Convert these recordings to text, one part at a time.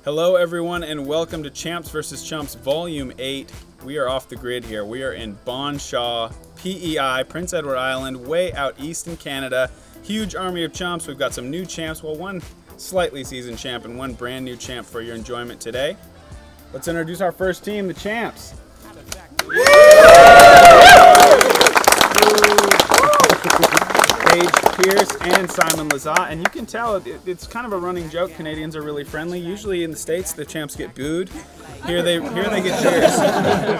Hello everyone and welcome to Champs vs. Chumps Volume 8. We are off the grid here. We are in Bon Shaw, PEI, Prince Edward Island, way out east in Canada. Huge army of chumps. We've got some new champs, well, one slightly seasoned champ and one brand new champ for your enjoyment today. Let's introduce our first team, the Champs. Pierce and Simon Lazat, and you can tell it's kind of a running joke. Canadians are really friendly. Usually in the States the champs get booed. Here they get cheers.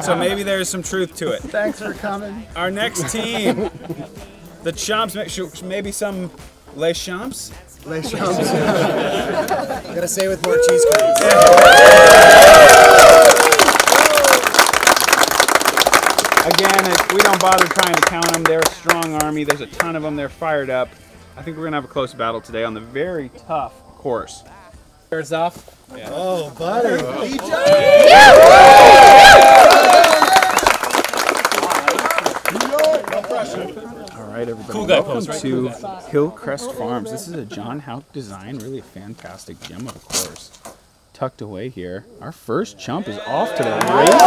So maybe there's some truth to it. Thanks for coming. Our next team, the Chumps. Maybe some Les Chumps. Les Chumps. Gotta say with more cheese curds. Again, we don't bother trying to count them. They're a strong army. There's a ton of them. They're fired up. I think we're going to have a close battle today on the very tough course. Starts off. Yeah. Oh, buddy. All right, everybody. Cool guy. Welcome to Hillcrest Farms. This is a John Houck design. Really a fantastic gem of a course. Tucked away here. Our first chump is off to the races.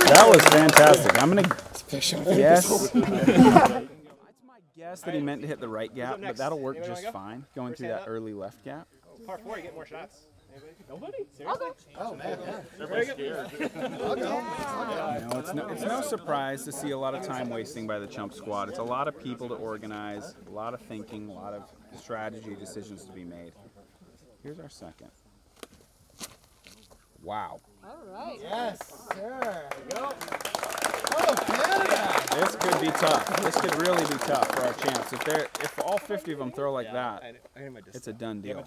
That was fantastic. I'm gonna guess. It's my guess that he meant to hit the right gap, but that'll work just fine. Going through that early left gap. Par 4, you get more shots. Nobody? Seriously? Oh man, Everybody's scared. It's no surprise to see a lot of time wasting by the Chump squad. It's a lot of people to organize, a lot of thinking, a lot of strategy decisions to be made. Here's our second. Wow. all right. Yes, sir. Go. Oh, Canada. This could be tough. This could really be tough for our champs. If all 50 of them throw like that, it's a done deal.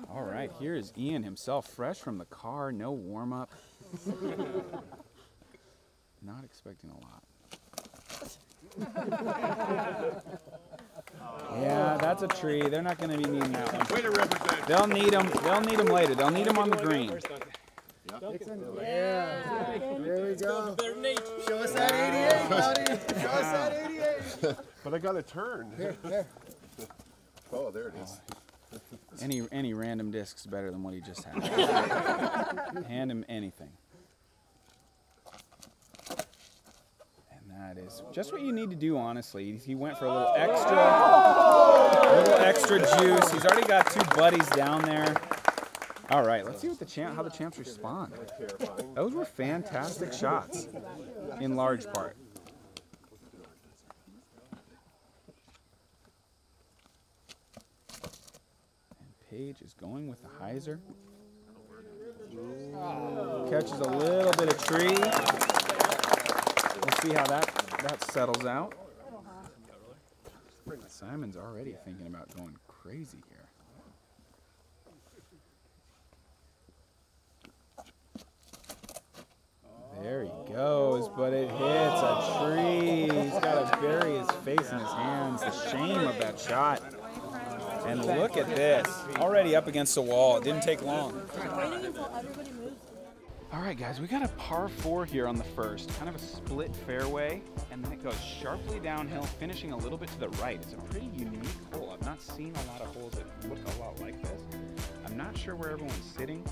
All right, here's Ian himself, fresh from the car, no warm-up. Not expecting a lot. Yeah, that's a tree. They're not going to be needing that one. Way to represent. They'll need them. They'll need them later. They'll need them on the green. Yeah. There we go. Show us that 88, buddy. Show us that 88. But I got a turn. Here. Oh, there it is. Any random disc's better than what he just had. Hand him anything. And that is just what you need to do, honestly. He went for a little extra juice. He's already got two buddies down there. All right, let's see what how the champs respond. Those were fantastic shots, in large part. Page is going with the hyzer. Catches a little bit of tree. We'll see how that settles out. Simon's already thinking about going crazy here. There he goes, but it hits a tree. He's got to bury his face in his hands. The shame of that shot. And look at this, already up against the wall. It didn't take long. All right, guys, we got a par 4 here on the first, kind of a split fairway, and then it goes sharply downhill, finishing a little bit to the right. It's a pretty unique hole. I've not seen a lot of holes that look a lot like this. I'm not sure where everyone's sitting,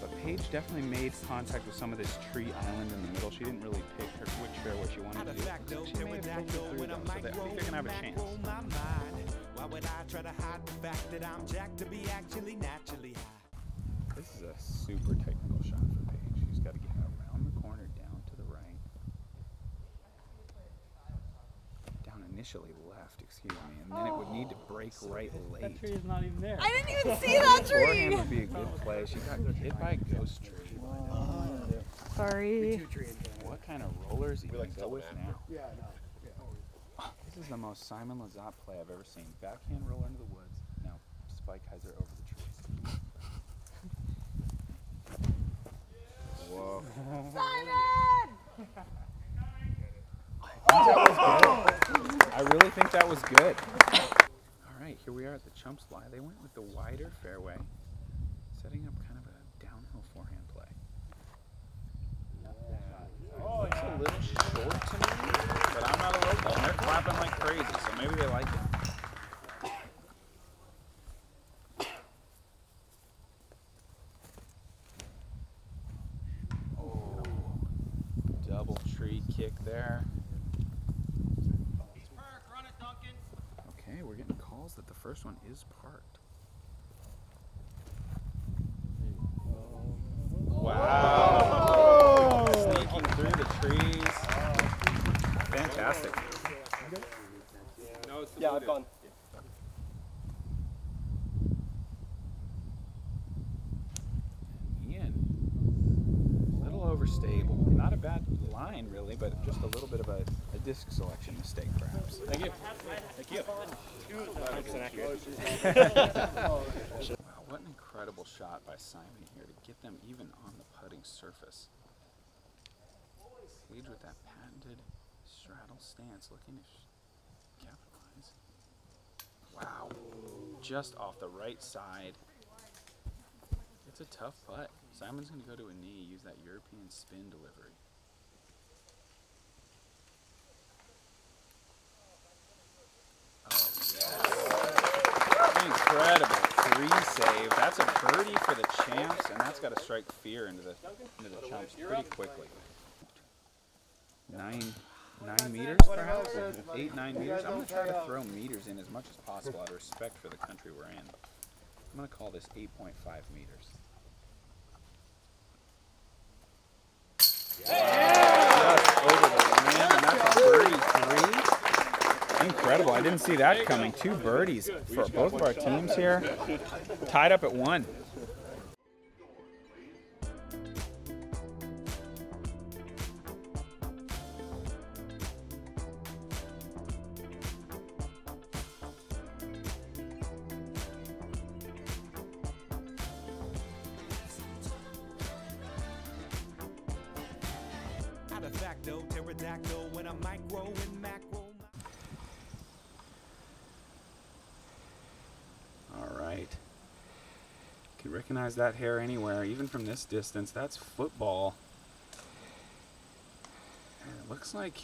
but Paige definitely made contact with some of this tree island in the middle. She didn't really pick which fairway she wanted to do. She may have filtered through them, so I think they're gonna have a chance. Why would I try to hide the fact that I'm jacked to be actually naturally high? This is a super technical shot for Paige. She's got to get around the corner, down to the right. Down initially left, excuse me, and then it would need to break right late. That tree is not even there. I didn't even see that tree! Forehand would be a good play. She got hit by a ghost tree. Sorry. What kind of rollers are you going to go with now? Yeah, no. This is the most Simon Lazat play I've ever seen. Backhand roll into the woods. Now spike hyzer over the trees. Whoa. Simon! I really think that was good. All right, here we are at the Chumps lie. They went with the wider fairway, setting up kind of a downhill forehand play. Looks a little short to me, but I'm not a local. They're clapping like crazy. crazy, so maybe they like it. Oh, double tree kick there. Okay, we're getting calls that the first one is parked. Wow! Sneaking through the trees. Fantastic. Yeah, I've gone. Ian, a little overstable. Not a bad line, really, but just a little bit of a disc selection mistake, perhaps. Thank you. Thank you. 100% accurate. Wow, what an incredible shot by Simon here to get them even on the putting surface. Page with that patented straddle stance, looking to capitalize. Wow, just off the right side. It's a tough putt. Simon's going to go to a knee, use that European spin delivery. Oh, yes. Incredible three save. That's a birdie for the Champs, and that's got to strike fear into the Chumps pretty quickly. 9 meters, perhaps? 8, 9 meters. I'm going to try to throw meters in as much as possible out of respect for the country we're in. I'm going to call this 8.5 meters. Just over the rim, and that's a birdie 3. Incredible. I didn't see that coming. 2 birdies for both of our teams here. Tied up at 1. When I'm micro and macro. All right. You can recognize that hair anywhere, even from this distance. That's football. And it looks like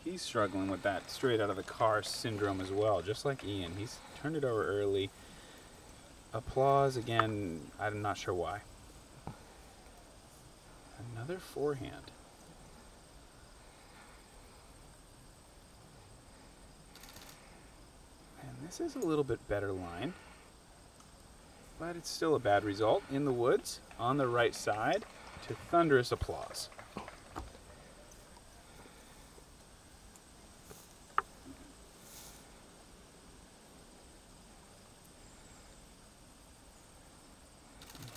he's struggling with that straight out of the car syndrome as well, just like Ian. He's turned it over early. Applause again. I'm not sure why. Another forehand. This is a little bit better line, but it's still a bad result. In the woods, on the right side, to thunderous applause.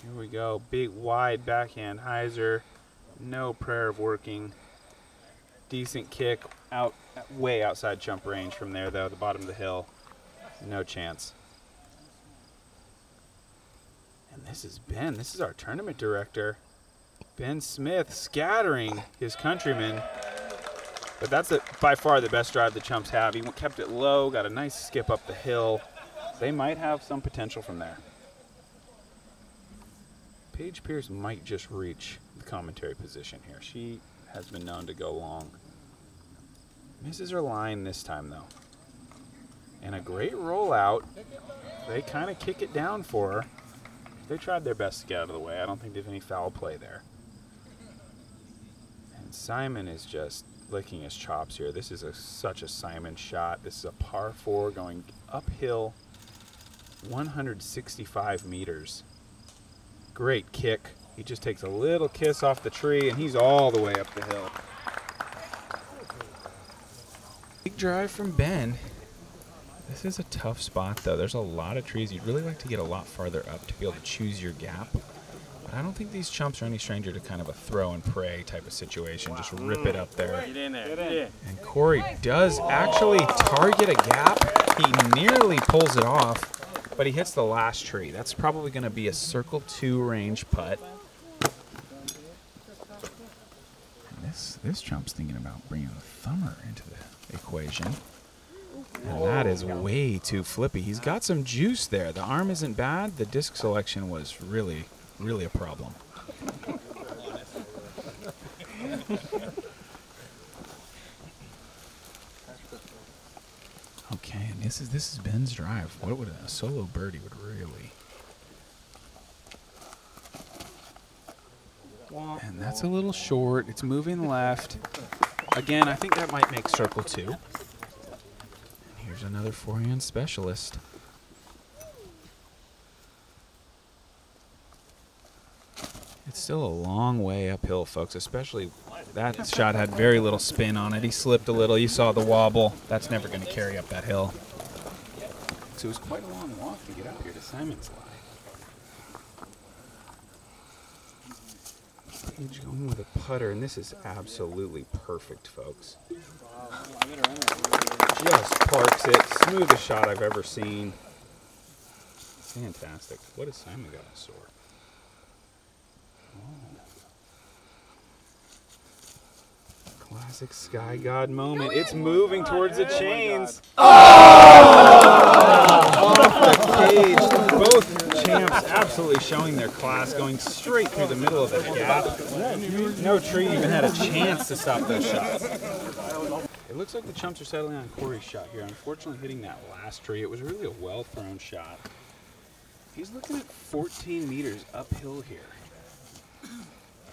Here we go, big wide backhand hyzer, no prayer of working. Decent kick, out way outside chump range from there though, the bottom of the hill. No chance. And this is Ben. This is our tournament director. Ben Smith scattering his countrymen. But that's by far the best drive the Chumps have. He kept it low, got a nice skip up the hill. They might have some potential from there. Paige Pierce might just reach the commentary position here. She has been known to go long. Misses her line this time though. And a great rollout. They kind of kick it down for her. They tried their best to get out of the way. I don't think there's any foul play there. And Simon is just licking his chops here. This is such a Simon shot. This is a par 4 going uphill 165 meters. Great kick. He just takes a little kiss off the tree and he's all the way up the hill. Big drive from Ben. This is a tough spot though. There's a lot of trees. You'd really like to get a lot farther up to be able to choose your gap. But I don't think these Chumps are any stranger to kind of a throw and pray type of situation. Just rip it up there. Get in there. Get in. And Corey does actually target a gap. He nearly pulls it off, but he hits the last tree. That's probably going to be a circle 2 range putt. And this Chump's thinking about bringing the thumber into the equation. And that is way too flippy. He's got some juice there. The arm isn't bad. The disc selection was really, really a problem. Okay, and this is Ben's drive. What would a solo birdie would really? And that's a little short. It's moving left. Again, I think that might make circle 2. And here's another forehand specialist. It's still a long way uphill, folks, especially that shot had very little spin on it. He slipped a little. You saw the wobble. That's never going to carry up that hill. So it was quite a long walk to get up here to Simon's lie. Page going with a putter, and this is absolutely perfect, folks. Just parks it. Smoothest shot I've ever seen. Fantastic. What has Simon got in store? Classic Sky God moment. It's moving towards the chains. Off the cage. Both champs absolutely showing their class, going straight through the middle of the gap. No tree even had a chance to stop those shots. It looks like the Chumps are settling on Corey's shot here. Unfortunately, hitting that last tree, it was really a well-thrown shot. He's looking at 14 meters uphill here.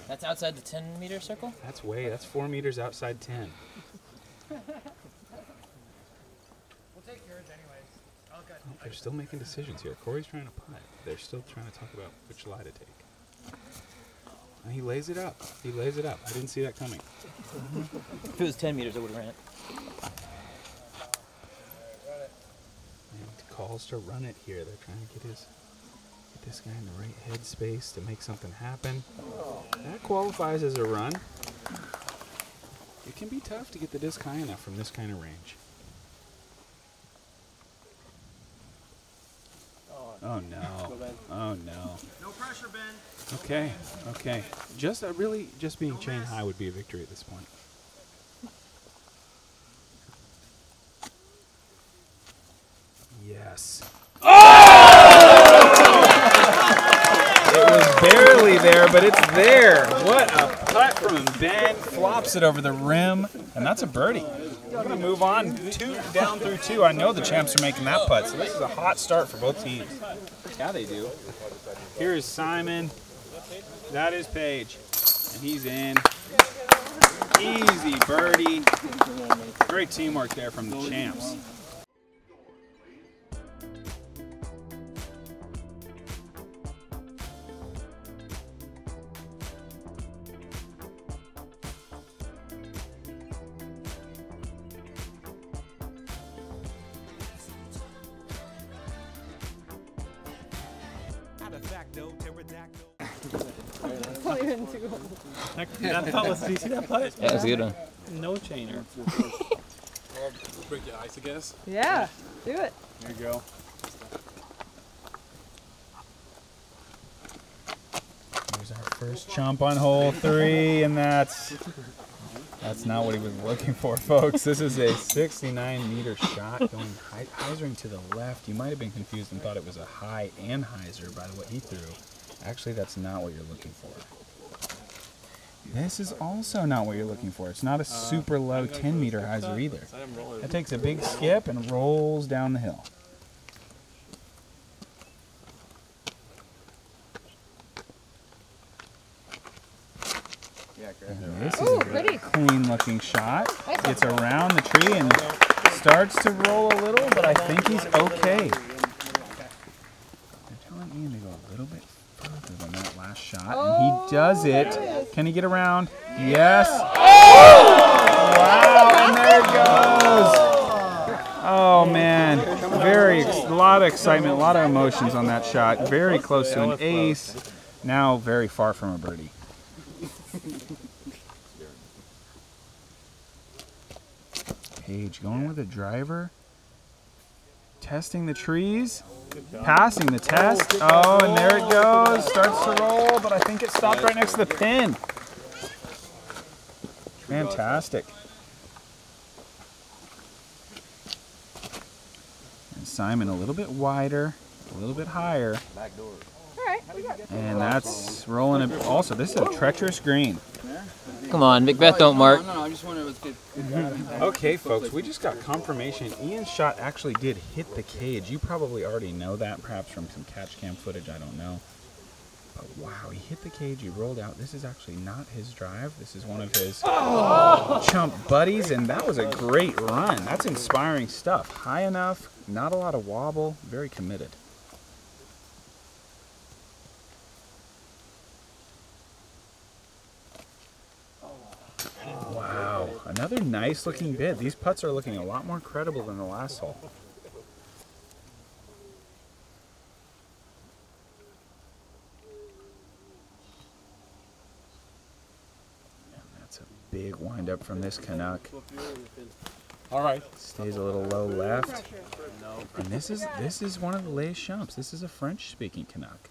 That's outside the 10-meter circle? That's 4 meters outside 10. We'll take yours anyways. Oh, good. They're still making decisions here. Corey's trying to putt. They're still trying to talk about which lie to take. And he lays it up. He lays it up. I didn't see that coming. If it was 10 meters, I would have ran it. And calls to run it here. They're trying to get this guy in the right headspace to make something happen. That qualifies as a run. It can be tough to get the disc high enough from this kind of range. Oh no. Oh no. No pressure, Ben. Okay, okay. Just really being chain high would be a victory at this point. Yes. It was barely there, but it's there. What a putt from Ben. Flops it over the rim, and that's a birdie. We're going to move on down through 2. I know the champs are making that putt, so this is a hot start for both teams. Yeah, they do. Here is Simon. That is Paige. And he's in. Easy birdie. Great teamwork there from the champs. That putt was, did you see that putt? Yeah, that's a good one. No chainer. Break the ice, I guess. Yeah, do it. There you go. Here's our first chump on hole 3, and that's not what he was looking for, folks. This is a 69-meter shot going hyzering to the left. You might have been confused and thought it was a high and hyzer by what he threw. Actually, that's not what you're looking for. This is also not what you're looking for. It's not a super low 10-meter hyzer either. That takes a big skip and rolls down the hill. And this is a pretty clean-looking shot. Gets around the tree and starts to roll a little, but I think he's okay. They're telling Ian to go a little bit further than that last shot, and he does it. Can he get around? Yes. Wow, and there it goes. Oh man, a lot of excitement, a lot of emotions on that shot. Very close to an ace. Now very far from a birdie. Paige going with a driver. Testing the trees. Passing the test. Oh, and there it goes. Starts to roll, but I think it stopped right next to the pin. Fantastic. And Simon a little bit wider, a little bit higher. All right. right. We got And that's rolling it. Also, this is a treacherous green. Come on, Macbeth, don't mark. No, I just wondered what's good. Okay, folks, we just got confirmation. Ian's shot actually did hit the cage. You probably already know that, perhaps from some catch cam footage, I don't know. But wow, he hit the cage, he rolled out. This is actually not his drive. This is one of his chump buddies, and that was a great run. That's inspiring stuff. High enough, not a lot of wobble, very committed. Wow, another nice looking bid. These putts are looking a lot more credible than the last hole. And that's a big wind up from this Canuck. All right. Stays a little low left. And this is one of the latest Chumps. This is a French speaking Canuck.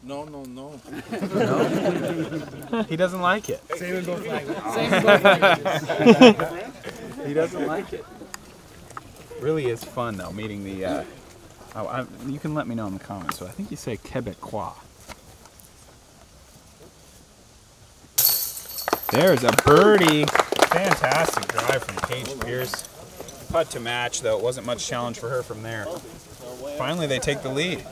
No, no, no. He doesn't like it. Same in both languages. He doesn't like it. Really is fun though, meeting the, you can let me know in the comments, so I think you say Quebecois. There's a birdie. Fantastic drive from Paige Pierce. Putt to match, though it wasn't much challenge for her from there. Finally, they take the lead.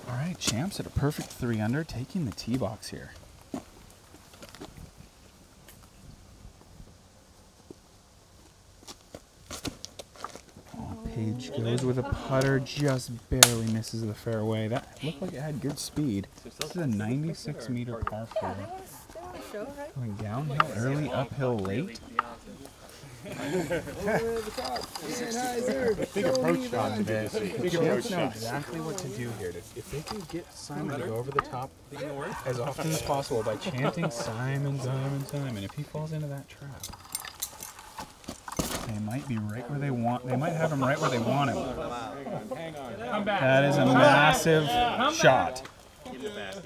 All right, Champs at a perfect 3 under, taking the tee box here. Oh, Paige goes with a putter, just barely misses the fairway. That looked like it had good speed. This is a 96-meter par 4. Going downhill early, uphill late. Big approach shot today. Big approach Champs know shot. exactly what to do here. If they can get Simon to go over the top as often as possible by chanting Simon, Simon, Simon, if he falls into that trap, they might be right where they want. They might have him right where they want him. That is a massive shot.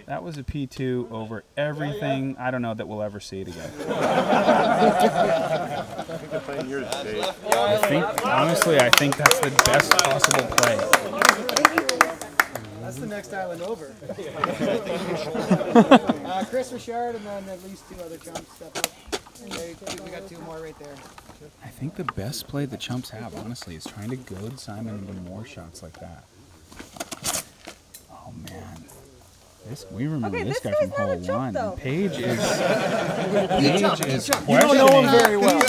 That was a P2 over everything I don't know that we'll ever see it again. Honestly, I think that's the best possible play. That's the next island over. Chris Richard and then at least 2 other chumps step up. And there you go. We got 2 more right there. I think the best play the Chumps have, honestly, is trying to goad Simon into more shots like that. Oh, man. We remember this guy from hole 1. And Paige is questioning. You don't know him very well.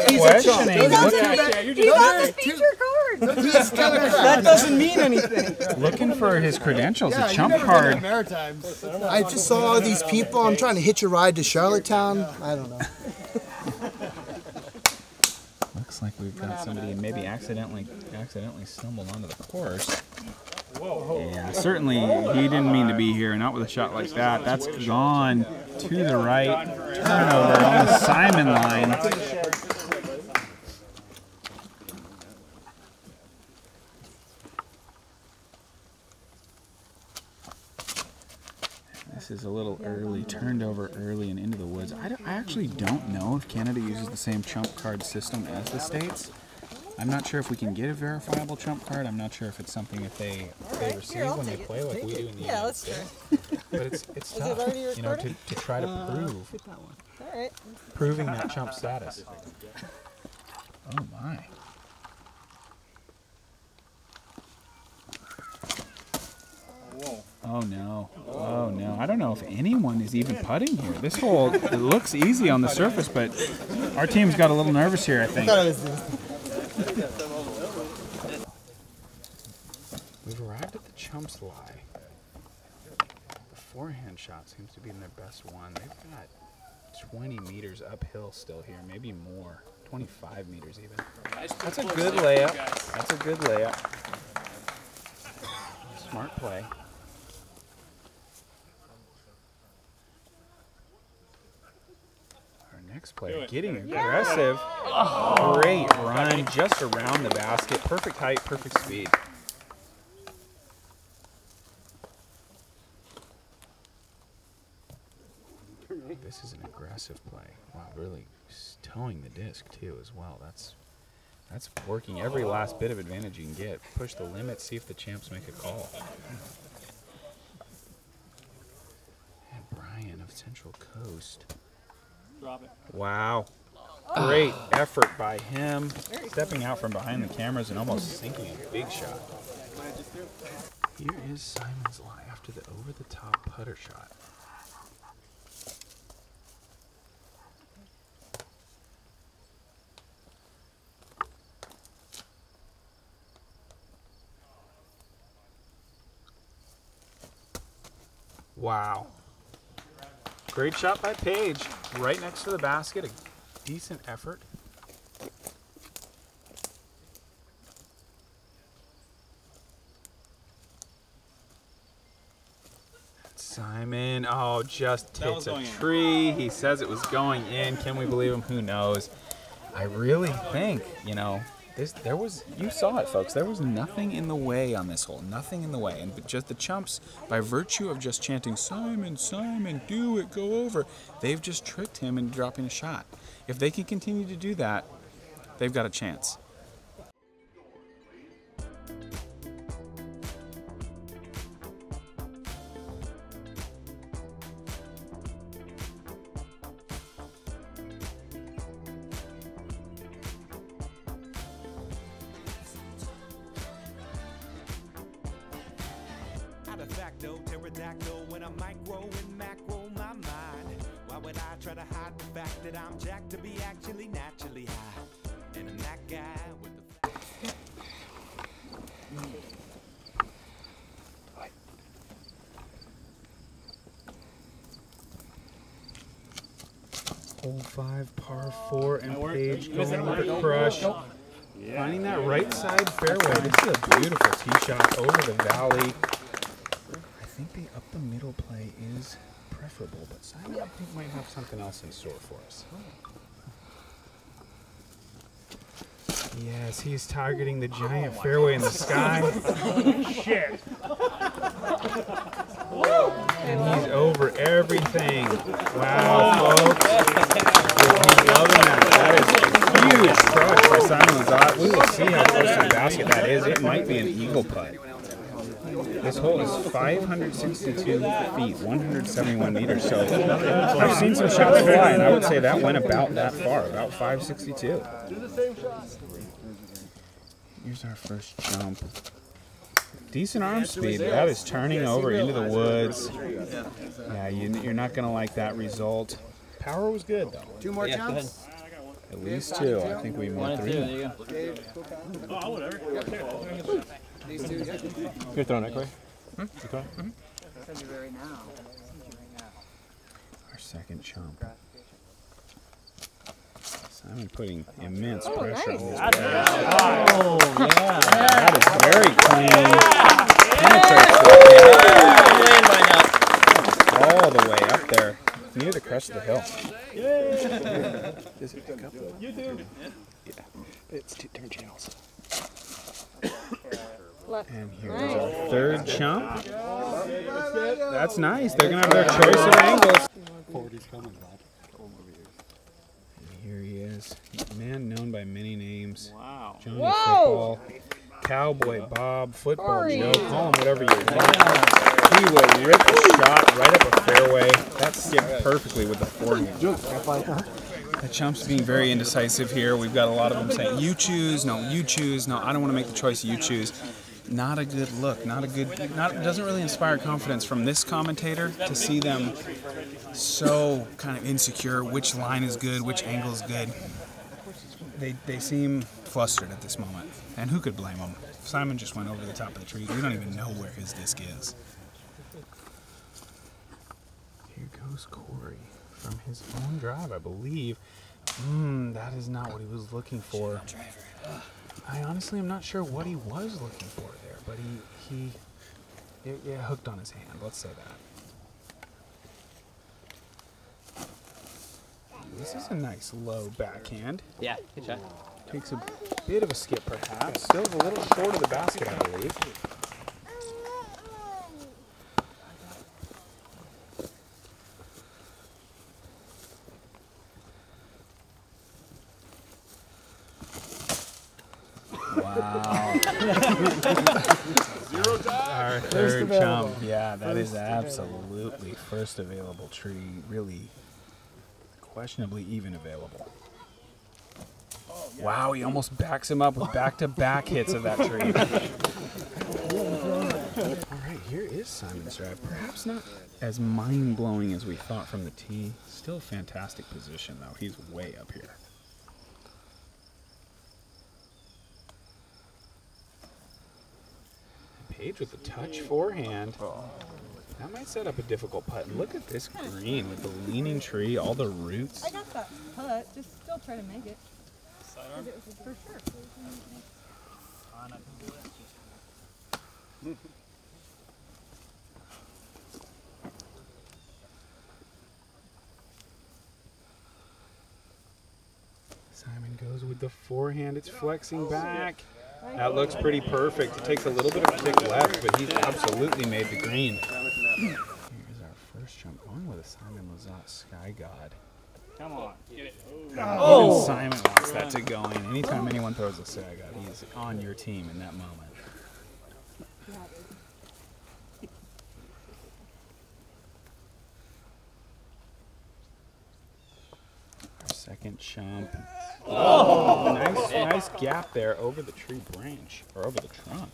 He's a chump. He's on the feature card. That doesn't mean anything. Looking for his credentials, a chump card. I just saw all these people. I'm trying to hitch a ride to Charlottetown. I don't know. Looks like we've got somebody maybe accidentally stumbled onto the course. Yeah, certainly he didn't mean to be here, not with a shot like that. That's gone to the right. Turnover on the Simon line. This is a little early, turned over early and into the woods. I actually don't know if Canada uses the same chump card system as the States. I'm not sure if we can get a verifiable chump card. I'm not sure if it's something that they receive when they play like we do in the United States. But it's tough, you know, to try to prove proving that chump status. Oh my. Oh no. Oh no. I don't know if anyone is even putting here. This hole, it looks easy on the surface, but our team's got a little nervous here, I think. We've arrived at the Chumps lie. The forehand shot seems to be in their best one. They've got 20 meters uphill still here, maybe more. 25 meters even. That's a good layup. That's a good layup. Smart play. Our next next play. Getting aggressive. Great run just around the basket. Perfect height, perfect speed. This is an aggressive play. Wow, really towing the disc too as well. That's working every last bit of advantage you can get. Push the limit, see if the Chumps make a call. And Brian of Central Coast. Drop it. Wow. Great effort by him. Stepping out from behind the cameras and almost sinking a big shot. Here is Simon's lie after the over-the-top putter shot. Wow. Great shot by Paige. Right next to the basket. A decent effort. Simon, oh, just hits a tree. He says it was going in. Can we believe him? Who knows? I really think, you know, you saw it, folks. There was nothing in the way on this hole. Nothing in the way. And just the Chumps, by virtue of just chanting, Simon, Simon, do it, go over, they've just tricked him into dropping a shot. If they can continue to do that, they've got a chance. Facto, pterodactyl, when I micro and macro my mind. Why would I try to hide the fact that I'm jacked to be actually naturally high? And I'm that guy with the Hole 5, par 4, and Paige going with a crush. Finding that right side fairway. This is a beautiful tee shot over the valley. I think the up the middle play is preferable, but Simon I think might have something else in store for us. Yes, he's targeting the giant fairway in the sky. Shit. And he's over everything. Wow, folks. He's loving that. That is a huge crush by Simon Lazat. We will see how close to the basket that is. It might be an eagle putt. This hole is 562 feet, 171 meters, so I've seen some shots fly, and I would say that went about that far, about 562. Here's our first jump. Decent arm speed. That is turning over into the woods. Yeah, you're not going to like that result. Power was good, though. 2 more jumps? At least 2. I think we won 3. Oh, whatever. These 2, yeah. You're throwing it, Clay? You throwing? Our second chump. Simon putting immense pressure on this ball. Oh, yeah. That is very clean. Penetrates all the way up there, near the crest of the hill. Does it pick up though? You do. Yeah, it's 2 different channels. And here's our third chump. That's nice. They're gonna have their choice of angles. Here he is, a man known by many names. Wow. Johnny Football, Cowboy Bob, Football Joe, call him whatever you want. He will rip a shot right up a fairway. That skipped perfectly with the forehand. The Chumps being very indecisive here. We've got a lot of them saying, you choose, no, you choose, no, I don't want to make the choice, you choose. Not a good look, doesn't really inspire confidence from this commentator to see them so kind of insecure, which line is good, which angle is good. They seem flustered at this moment, and who could blame them? Simon just went over the top of the tree. We don't even know where his disc is. Here goes Corey from his own drive, I believe. That is not what he was looking for. I honestly am not sure what he was looking for there, but it hooked on his hand. Let's say that. This is a nice low backhand. Yeah, good shot. Takes a bit of a skip perhaps. Still a little short of the basket, I believe. Wow. Our third chump. Yeah, that is absolutely first available tree. Really questionably even available. Wow, he almost backs him up with back-to-back hits of that tree. All right, here is Simon's drive. Perhaps not as mind-blowing as we thought from the tee. Still fantastic position, though. He's way up here. Page with a touch forehand. That might set up a difficult putt. And look at this green with the leaning tree, all the roots. I got that putt. Just still try to make it. Sidearm? For sure. Simon goes with the forehand. It's flexing back. That looks pretty perfect. It takes a little bit of a kick left, but he's absolutely made the green. Here's our first jump going with a Simon Lizotte Sky God. Come on, get it. Oh! Even Simon wants that to go in. Anytime anyone throws a Sky God, he's on your team in that moment. Our second jump. Oh, nice gap there over the tree branch, or over the trunk.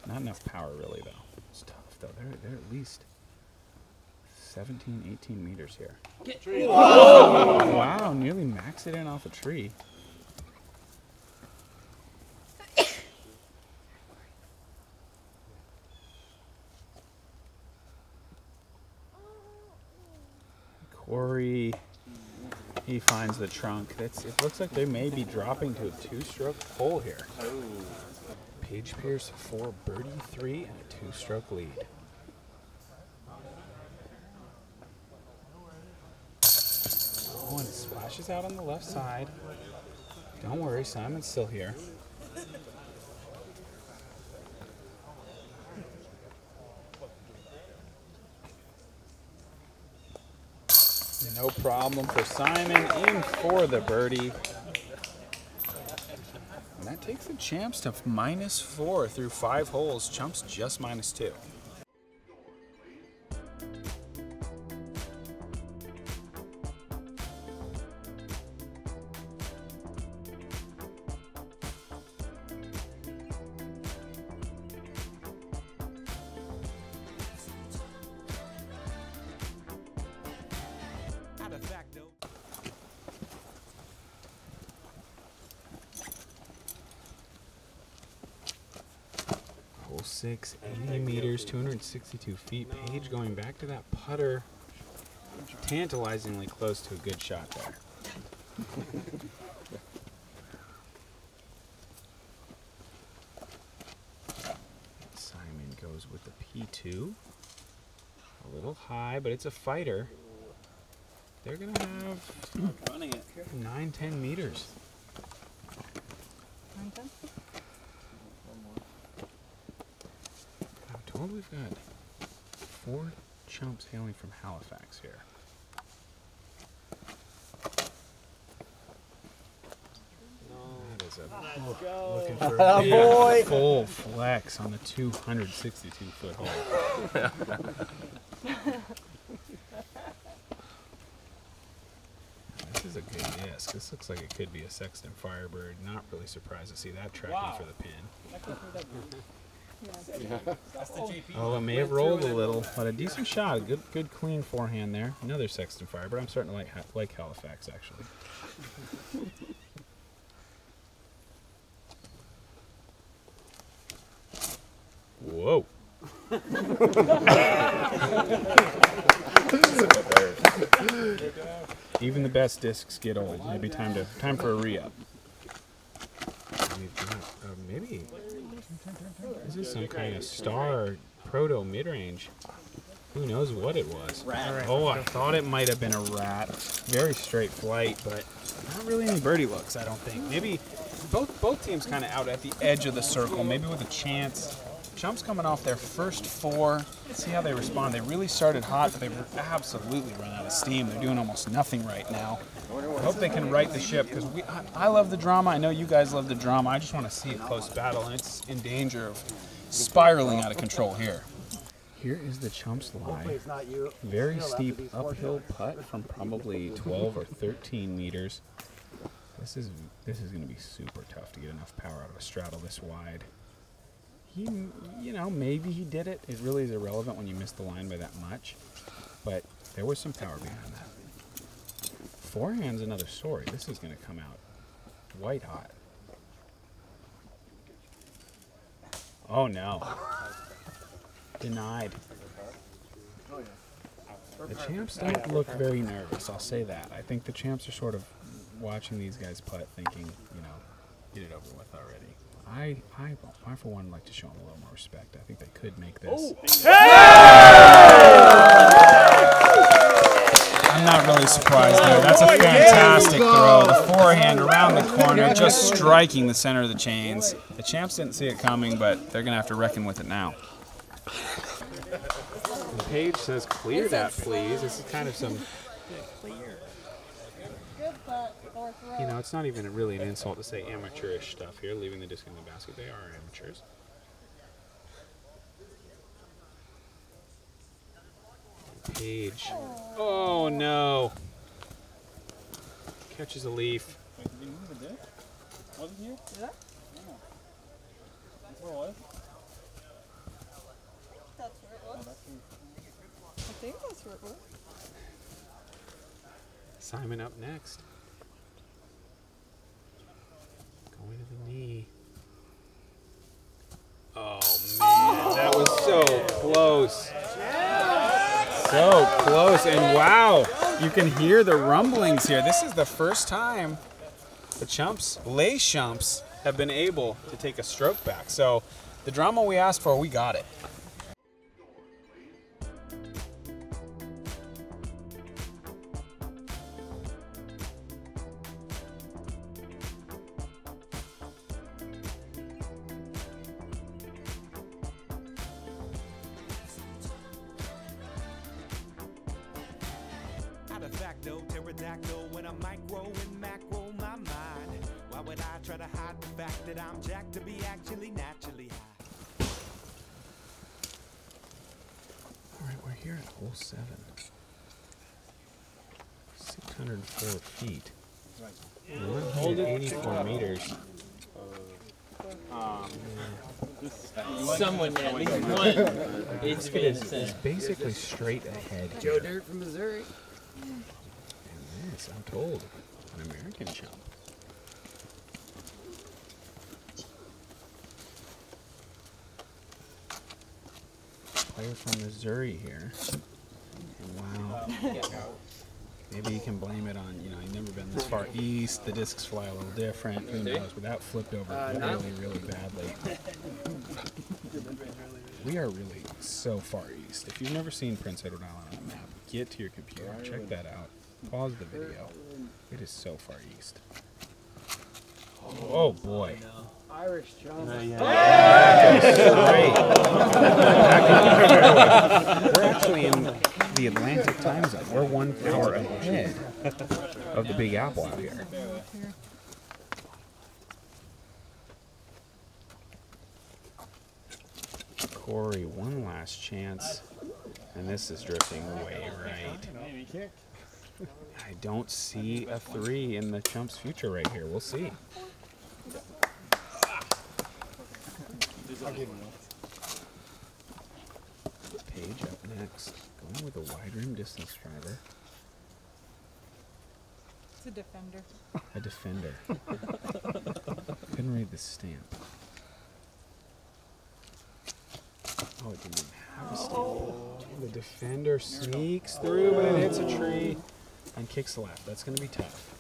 Not enough power really though. It's tough though. They're at least 17, 18 meters here. Oh, wow, nearly maxed it in off a tree. Corey. He finds the trunk. It looks like they may be dropping to a two-stroke hole here. Paige Pierce 4, birdie 3, and a two-stroke lead. Oh, and it splashes out on the left side. Don't worry, Simon's still here. No problem for Simon, in for the birdie. And that takes the Champs to -4 through 5 holes. Chumps just -2. Hole 6, 80 meters, 262 feet. Paige going back to that putter. Tantalizingly close to a good shot there. Simon goes with the P2. A little high, but it's a fighter. They're going to have 9-10 meters. 9-10? I'm told we've got 4 chumps hailing from Halifax here. That is looking for a big full flex on the 262-foot hole. This is a good disc. This looks like it could be a Sexton Firebird. Not really surprised to see that tracking for the pin. Oh, it may have rolled a little, but a decent shot. Good clean forehand there. Another Sexton Firebird. I'm starting to like Halifax, actually. Whoa. Even the best discs get old. Maybe time for a re-up. We've got maybe this is some kind of star proto mid-range. Who knows what it was? Rat. Oh, I thought it might have been a rat. Very straight flight, but not really any birdie looks, I don't think. Maybe both teams kind of out at the edge of the circle, maybe with a chance. Chumps coming off their first 4. Let's see how they respond. They really started hot, but they've absolutely run out of steam. They're doing almost nothing right now. I hope they can right the ship, because I love the drama. I know you guys love the drama. I just want to see a close battle, and it's in danger of spiraling out of control here. Here is the Chumps lie. Very steep uphill putt from probably 12 or 13 meters. This is going to be super tough to get enough power out of a straddle this wide. You know, maybe he did it. It really is irrelevant when you miss the line by that much. But there was some power behind that. Forehand's another story. This is going to come out white hot. Oh no. Denied. The Champs don't look very nervous, I'll say that. I think the Champs are sort of watching these guys putt thinking, you know, get it over with already. I for one, like to show them a little more respect. I think they could make this. I'm not really surprised there. That's a fantastic throw. The forehand around the corner, just striking the center of the chains. The Champs didn't see it coming, but they're going to have to reckon with it now. The page says, clear that, please. This is kind of some... You know, it's not even really an insult to say amateurish stuff here, leaving the disc in the basket. They are amateurs. Page. Oh, no. Catches a leaf. Wait, did you move the disc? Wasn't here? Did I? No. That's where it was. That's where it was. I think that's where it was. Simon up next. Going to the knee. Oh, man. That was so close. So close. And wow, you can hear the rumblings here. This is the first time the Chumps, Les Chumps, have been able to take a stroke back. So the drama we asked for, we got it. Facto, pterodactyl, when I micro and macro my mind. Why would I try to hide the fact that I'm jacked to be actually naturally high? Alright, we're here at hole 7. 604 feet. 184 meters. Someone at least one. It's basically straight ahead. Joe Dirt from Missouri. And this, I'm told, an American chump. Player from Missouri here. And wow. Maybe you can blame it on, you know, you've never been this far east, the discs fly a little different, who knows, but that flipped over really, really badly. We are really so far east. If you've never seen Prince Edward Island on a map, get to your computer, check that out, pause the video. It is so far east. Oh boy. Irish Chumps. We're actually in the Atlantic time zone. We're 1 hour ahead of the Big Apple out here. Corey, one last chance, and this is drifting way right. I don't see a 3 in the Chumps' future right here. We'll see. Page up next. Going with a wide rim distance driver. It's a defender. A defender. Couldn't read the stamp. Oh, it didn't even have a stamp. The defender sneaks through, but it hits a tree and kicks the left. That's going to be tough.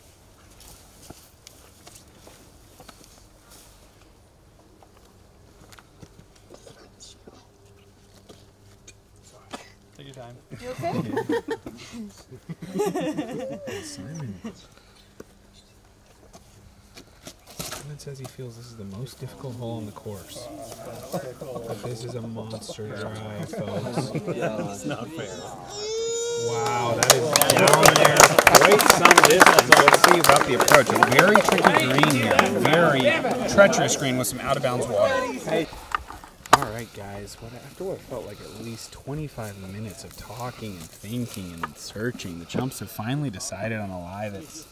Take your time. You okay? Simon says he feels this is the most difficult hole on the course. But this is a monster drive, folks. Yeah, it's not fair. Wow, that is down there. Great some distance. Let's see about the approach. A very tricky green here. Very treacherous green with some out-of-bounds water. All right, guys. After what felt like at least 25 minutes of talking and thinking and searching, the Chumps have finally decided on a lie that's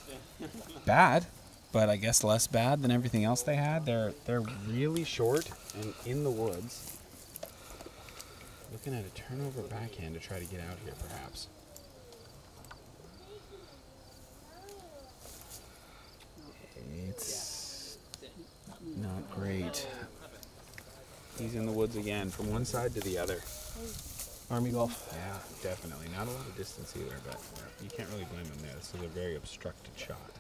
bad, but I guess less bad than everything else they had. They're really short and in the woods. Looking at a turnover backhand to try to get out here, perhaps. It's not great. He's in the woods again, from one side to the other. Army golf. Yeah, definitely. Not a lot of distance either, but you can't really blame him there. This is a very obstructed shot.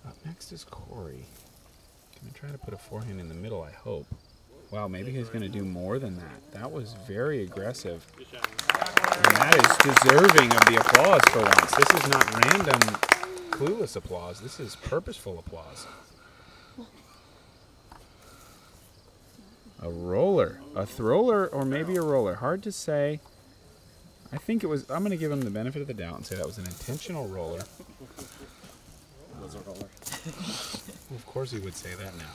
Up next is Corey. Gonna try to put a forehand in the middle, I hope. Wow, maybe he's gonna do more than that. That was very aggressive. And that is deserving of the applause for once. This is not random, clueless applause. This is purposeful applause. A roller, a thrower, or maybe a roller. Hard to say. I think it was, I'm going to give him the benefit of the doubt and say that was an intentional roller. That was a roller. Well, of course he would say that now.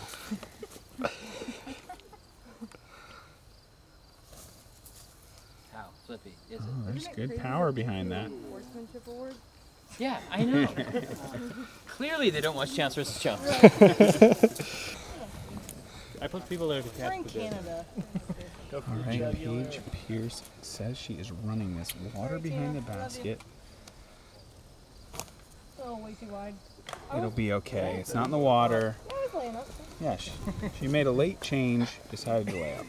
How flippy is it? Oh, there's good power behind that. Sportsmanship award. Yeah, I know. Clearly they don't watch Chance vs. Chumps. I put people there to We're catch in the disc. Canada. All right, Paige Pierce says she is running this water behind the basket. Oh, way too wide. It'll be okay. It's not in the water. I was laying up. Yeah, she made a late change, decided to lay up.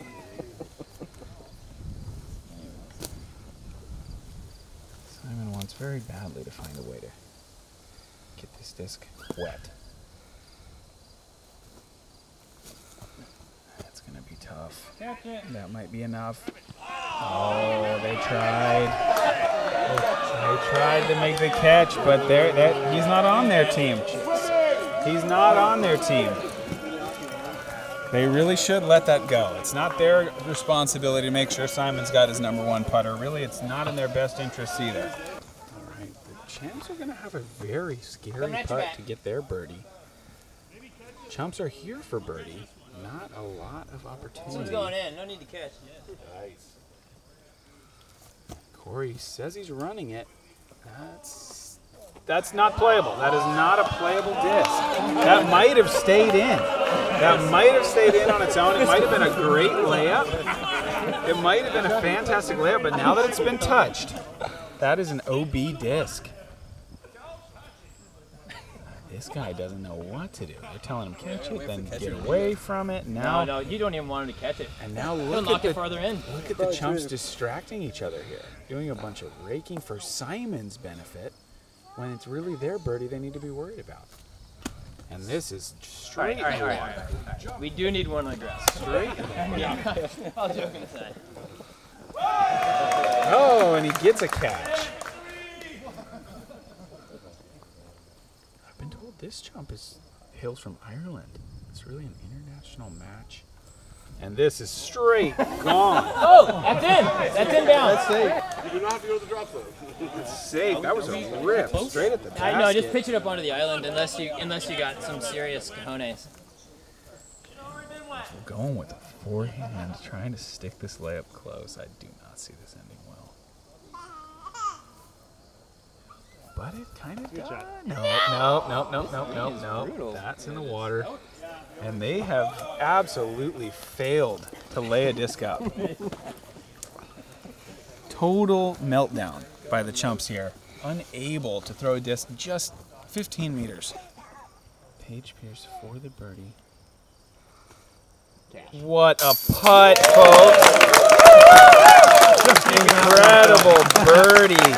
Simon wants very badly to find a way to get this disc wet. That's going to be tough. That might be enough. Oh, they tried. They tried to make the catch, but he's not on their team. He's not on their team. They really should let that go. It's not their responsibility to make sure Simon's got his #1 putter. Really, it's not in their best interests either. All right, the Chumps are going to have a very scary putt to get their birdie. Chumps are here for birdie. Not a lot of opportunity. This one's going in. No need to catch. Nice. Corey says he's running it. That's not playable. That is not a playable disc. That might have stayed in. That might have stayed in on its own. It might have been a great layup. It might have been a fantastic layup, but now that it's been touched, that is an OB disc. This guy doesn't know what to do. They're telling him catch it, then get away from it. Now, No, you don't even want him to catch it. and now He'll look knock at it farther in. Look at the Chumps distracting each other here, doing a bunch of raking for Simon's benefit, when it's really their birdie they need to be worried about. And this is straight in the water. We do need one on the grass. Straight. Yeah. All joking aside. Oh, and he gets a catch. I've been told this Chump hails from Ireland. It's really an international match. And this is straight gone. Oh, that's in. That's in down. That's safe. You do not have to go to the drop zone. That's safe. That was a rip straight at the basket. I know. Just pitch it up onto the island, unless you got some serious cojones. Going with a forehand, trying to stick this layup close. I do not see this ending well. But it kind of does. No. That's in the water. And they have absolutely failed to lay a disc up. Total meltdown by the Chumps here. Unable to throw a disc just 15 meters. Paige Pierce for the birdie. What a putt, folks! Incredible birdie.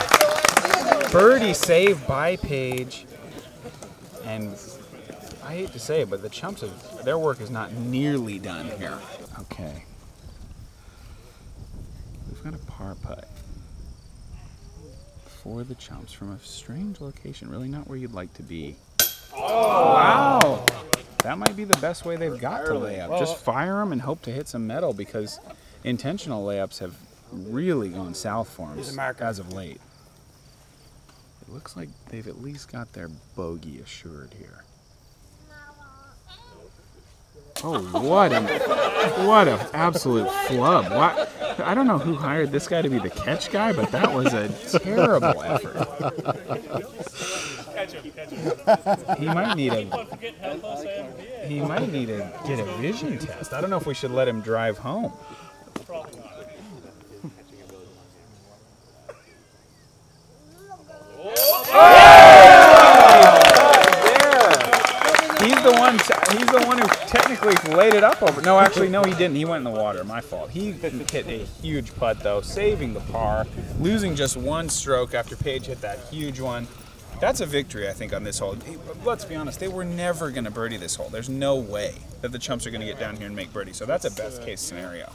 Birdie save by Paige. And I hate to say it, but the Chumps, their work is not nearly done here. Okay. We've got a par putt for the Chumps from a strange location, really not where you'd like to be. Oh, wow! That might be the best way they've got to lay up. Just fire them and hope to hit some metal, because intentional layups have really gone south for them as of late. It looks like they've at least got their bogey assured here. Oh, what an absolute flub. I don't know who hired this guy to be the catch guy, but that was a terrible effort. He might need to get a vision test. I don't know if we should let him drive home. He's the one who technically laid it up over. No, actually, no, he didn't. He went in the water. My fault. He hit a huge putt, though, saving the par, losing just one stroke after Paige hit that huge one. That's a victory, I think, on this hole. Let's be honest, they were never going to birdie this hole. There's no way that the Chumps are going to get down here and make birdie. So that's a best-case scenario.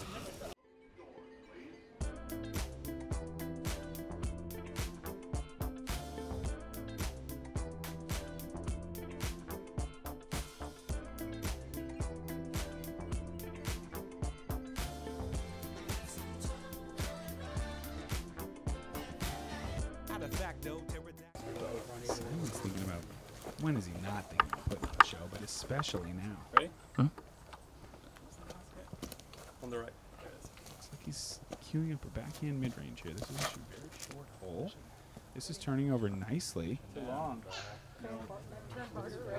Simon's thinking about, when is he not thinking about putting on a show, but especially now. Ready? Huh? On the right. Looks like he's queuing up a backhand mid-range here. This is a very short hole. This is turning over nicely. Too long.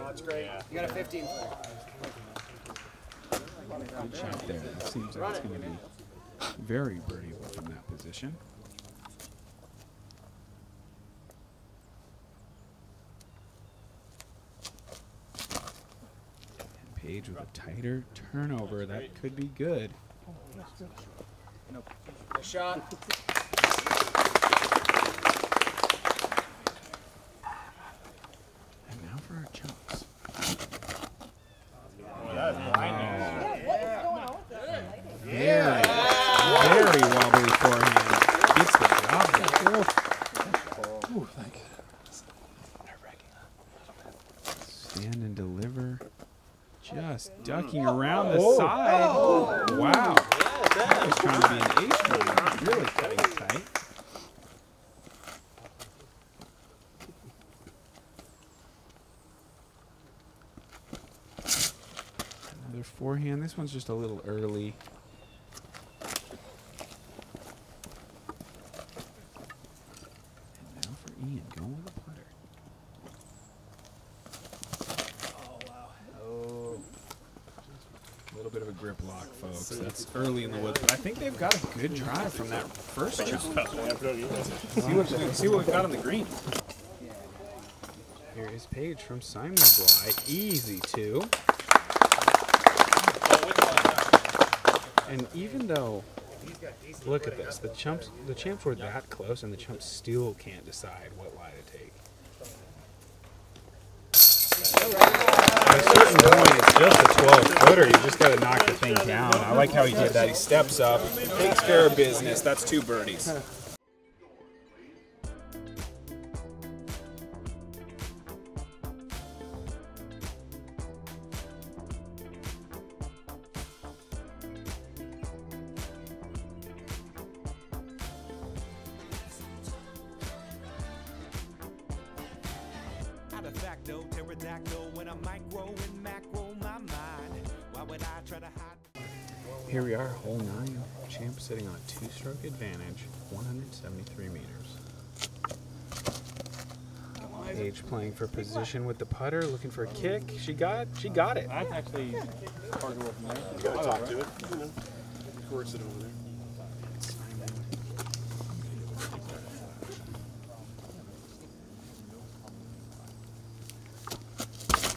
That's great. You got a 15. Good shot there. It seems like it's going to be very birdieable from that position. Page with a tighter turnover. That could be good. Nope. Nice shot. And now for our Chumps. Very wobbly forehand. Gets the job done. Ooh, thank you. Stand and deliver. Just ducking around the side. Wow. That was trying to be an ace one. Really cutting it tight. Another forehand. This one's just a little early. And now for Ian, going with a putter. A little bit of a grip lock, folks. That's early in the woods. But I think they've got a good drive from that first jump. See what we've got on the green. Here is Paige from Simon's Lie. Easy two. And even though, look at this, the Champs were that close, and the Chumps still can't decide what lie to take. At a certain point, it's just a 12-footer. You just got to knock the thing down. I like how he did that. He steps up, takes care of business. That's 2 birdies. Facto, pterodactyl, when I micro and macro my mind. Why would I try to hide? Here we are, hole 9. Champ sitting on a 2-stroke advantage, 173 meters. Paige playing for position with the putter, looking for a kick. She got it. That's actually hard to work from there. You gotta talk to it. You know, course it over there.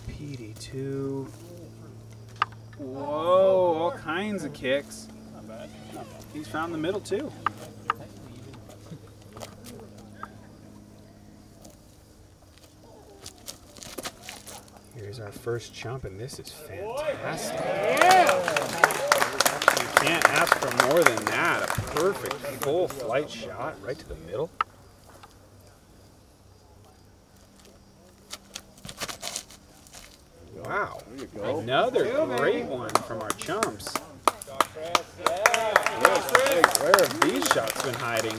PD2. Whoa, all kinds of kicks. Not bad. He's found the middle too. Here's our first chump, and this is fantastic. Can't ask for more than that. A perfect full flight shot right to the middle. Wow. Another great one from our chumps. Where have these shots been hiding?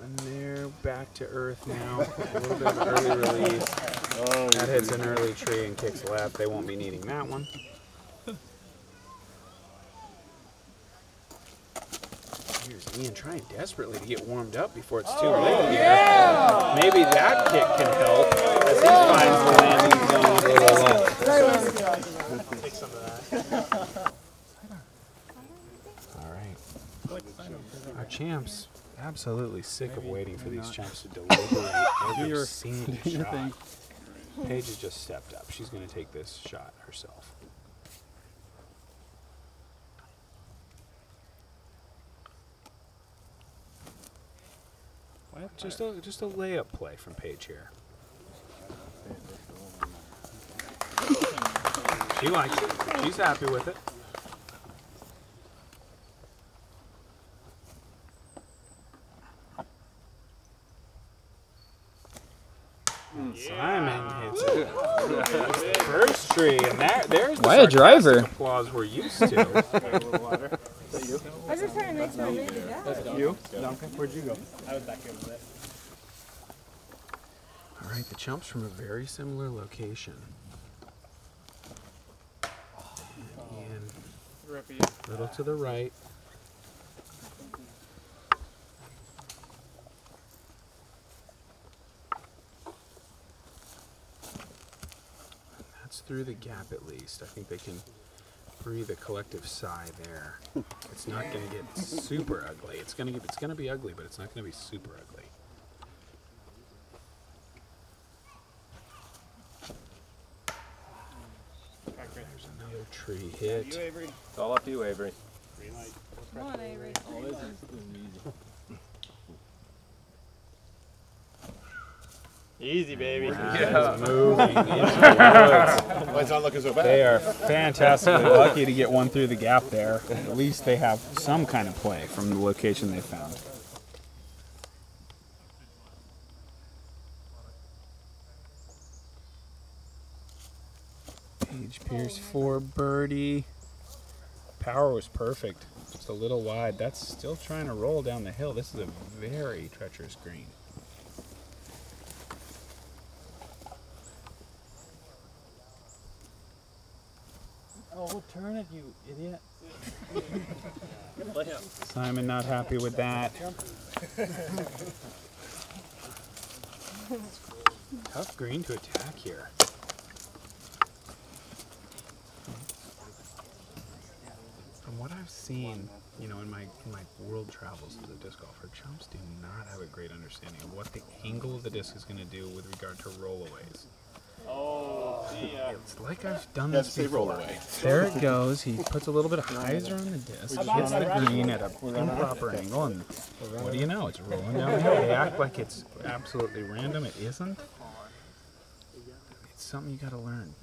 And they're back to earth now. A little bit of an early release. That hits an early tree and kicks left. They won't be needing that one. Here's Ian trying desperately to get warmed up before it's too late. Yeah! Maybe that kick can help as he finds the landing zone. Take some of that. All right. Our champs, absolutely sick of waiting for these chumps to deliberate every single shot. Paige has just stepped up. She's going to take this shot herself. Just a layup play from Paige here. She likes it. She's happy with it. Simon hits it. First tree, and there's the driver applause we're used to. I was just trying to make sure I made it down. You? Duncan, where'd you go? I was back here with it. All right, the chumps from a very similar location. And a little to the right. That's through the gap at least. I think they can breathe a collective sigh there. It's not going to get super ugly. It's going to be ugly, but it's not going to be super ugly. There's another tree hit. It's all up to you, Avery. Come on, Avery. Easy, baby. Yeah. Moving into the woods. It's not looking so bad. They are fantastically lucky to get one through the gap there. At least they have some kind of play from the location they found. Paige Pierce for birdie. Power was perfect. Just a little wide. That's still trying to roll down the hill. This is a very treacherous green. Oh, we'll turn it, you idiot. Simon not happy with that. Tough green to attack here. From what I've seen, you know, in my world travels as a disc golfer, chumps do not have a great understanding of what the angle of the disc is going to do with regard to rollaways. Oh, yeah. It's like I've done this before. Away. There it goes. He puts a little bit of hyzer on the disc, hits the green at an improper angle, and what do you know? It's rolling down the hill. They act like it's absolutely random. It isn't. It's something you got to learn.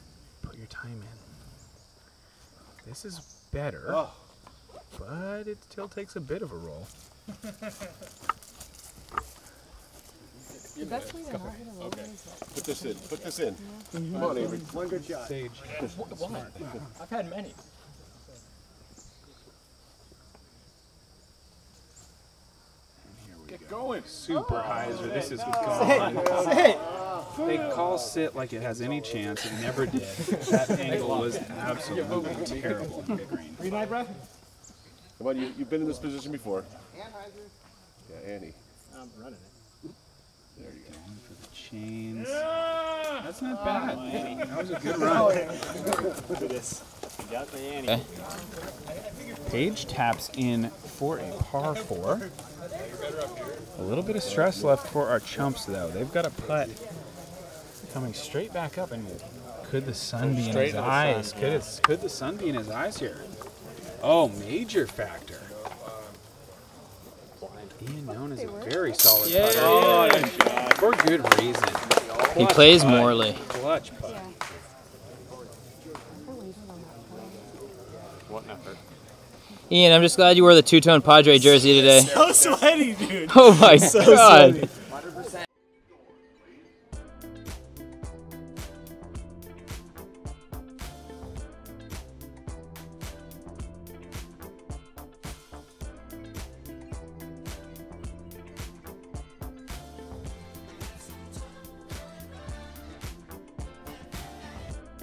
Put your time in. This is better, but it still takes a bit of a roll. The best way to not hit a roll is Put this in. Put this in. Come on, Avery. One good shot. Sage. What? I've had many. Get going. Super hyzer. This is gone. They call sit like it has any chance. It never did. That angle was absolutely terrible on the green. Green eye breath? Come on, you've been in this position before. Yeah, Annie. I'm running it. There you go. Going for the chains. That's not bad. That was a good run. Look at this. You got the Annie. Paige taps in for a par 4. A little bit of stress left for our chumps, though. They've got a putt coming straight back up, and could the sun be in his eyes? Could the sun be in his eyes here? Oh, major factor. Ian known as a very solid putter. Oh, nice shot. For good reason. He plays Morley. Clutch putt. Yeah. What an effort. Ian, I'm just glad you wore the two-tone Padre jersey today. So sweaty, dude. Oh my God. Sweaty.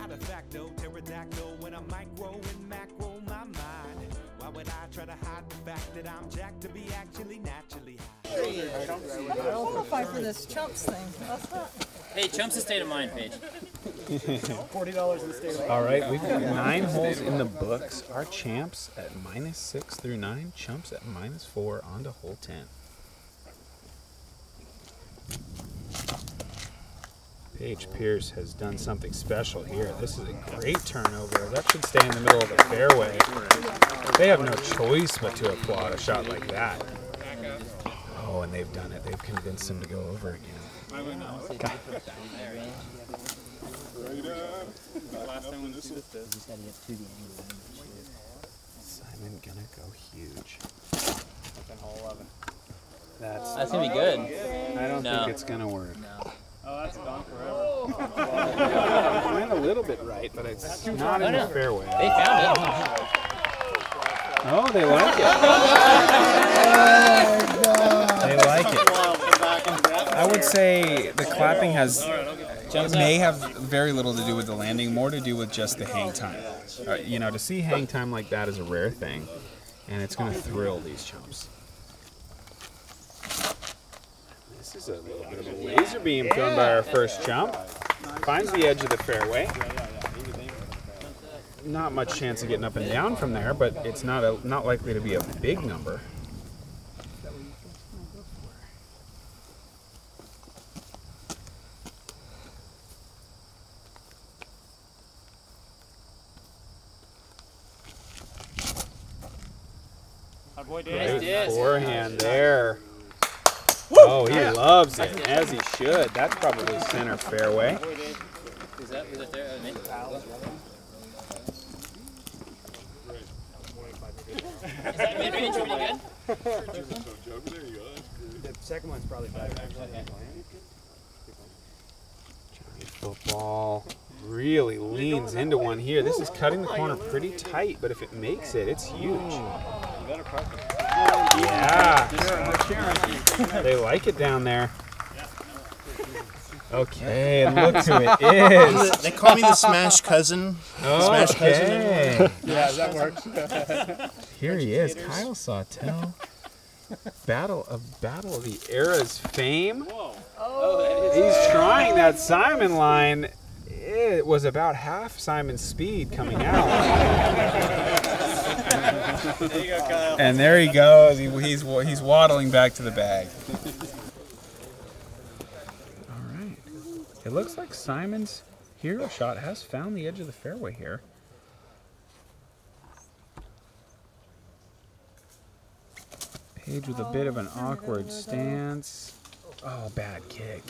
Out of facto, pterodactyl when I micro and macro my mind. Why would I try to hide the fact that I'm jacked to be actually naturally high? I'll fight for this Chumps thing. That's not. Hey, Chumps' state of mind, Paige. $40 in the state. All right, we've got 9 holes in the books. Our champs at -6 through 9, Chumps at -4 on to hole 10. Paige Pierce has done something special here. This is a great turnover. That should stay in the middle of the fairway. They have no choice but to applaud a shot like that. Oh, and they've done it. They've convinced him to go over again. Simon gonna go huge. That's gonna be good. I don't No. think it's gonna work. No. Oh, that's gone forever. It went a little bit right, but it's not in the fairway. They found it. Oh, they like it. They like it. I would say the clapping may have very little to do with the landing, more to do with just the hang time. You know, to see hang time like that is a rare thing, and it's going to thrill these chumps. This is a little bit of a laser beam thrown by our first chump. Finds the edge of the fairway. Not much chance of getting up and down from there, but it's not likely to be a big number. Our boy Great Dave. forehand there. Oh, he loves it, as he should. That's probably center fairway. Was that there? Is that mid-range pretty good? The second one's probably better. Johnny Football really leans into one here. This is cutting the corner pretty tight, but if it makes it, it's huge. Yeah. They like it down there. Okay, look who it is. They call me the Smash Cousin. Smash Okay. Cousin. Yeah, that works. Here he is, Kyle Sawtell. Battle of the Eras fame. He's trying that Simon line. It was about half Simon's speed coming out. There you go, Kyle. And there he goes. He's waddling back to the bag. All right. It looks like Simon's hero shot has found the edge of the fairway here. Paige with a bit of an awkward stance. Oh, bad kick.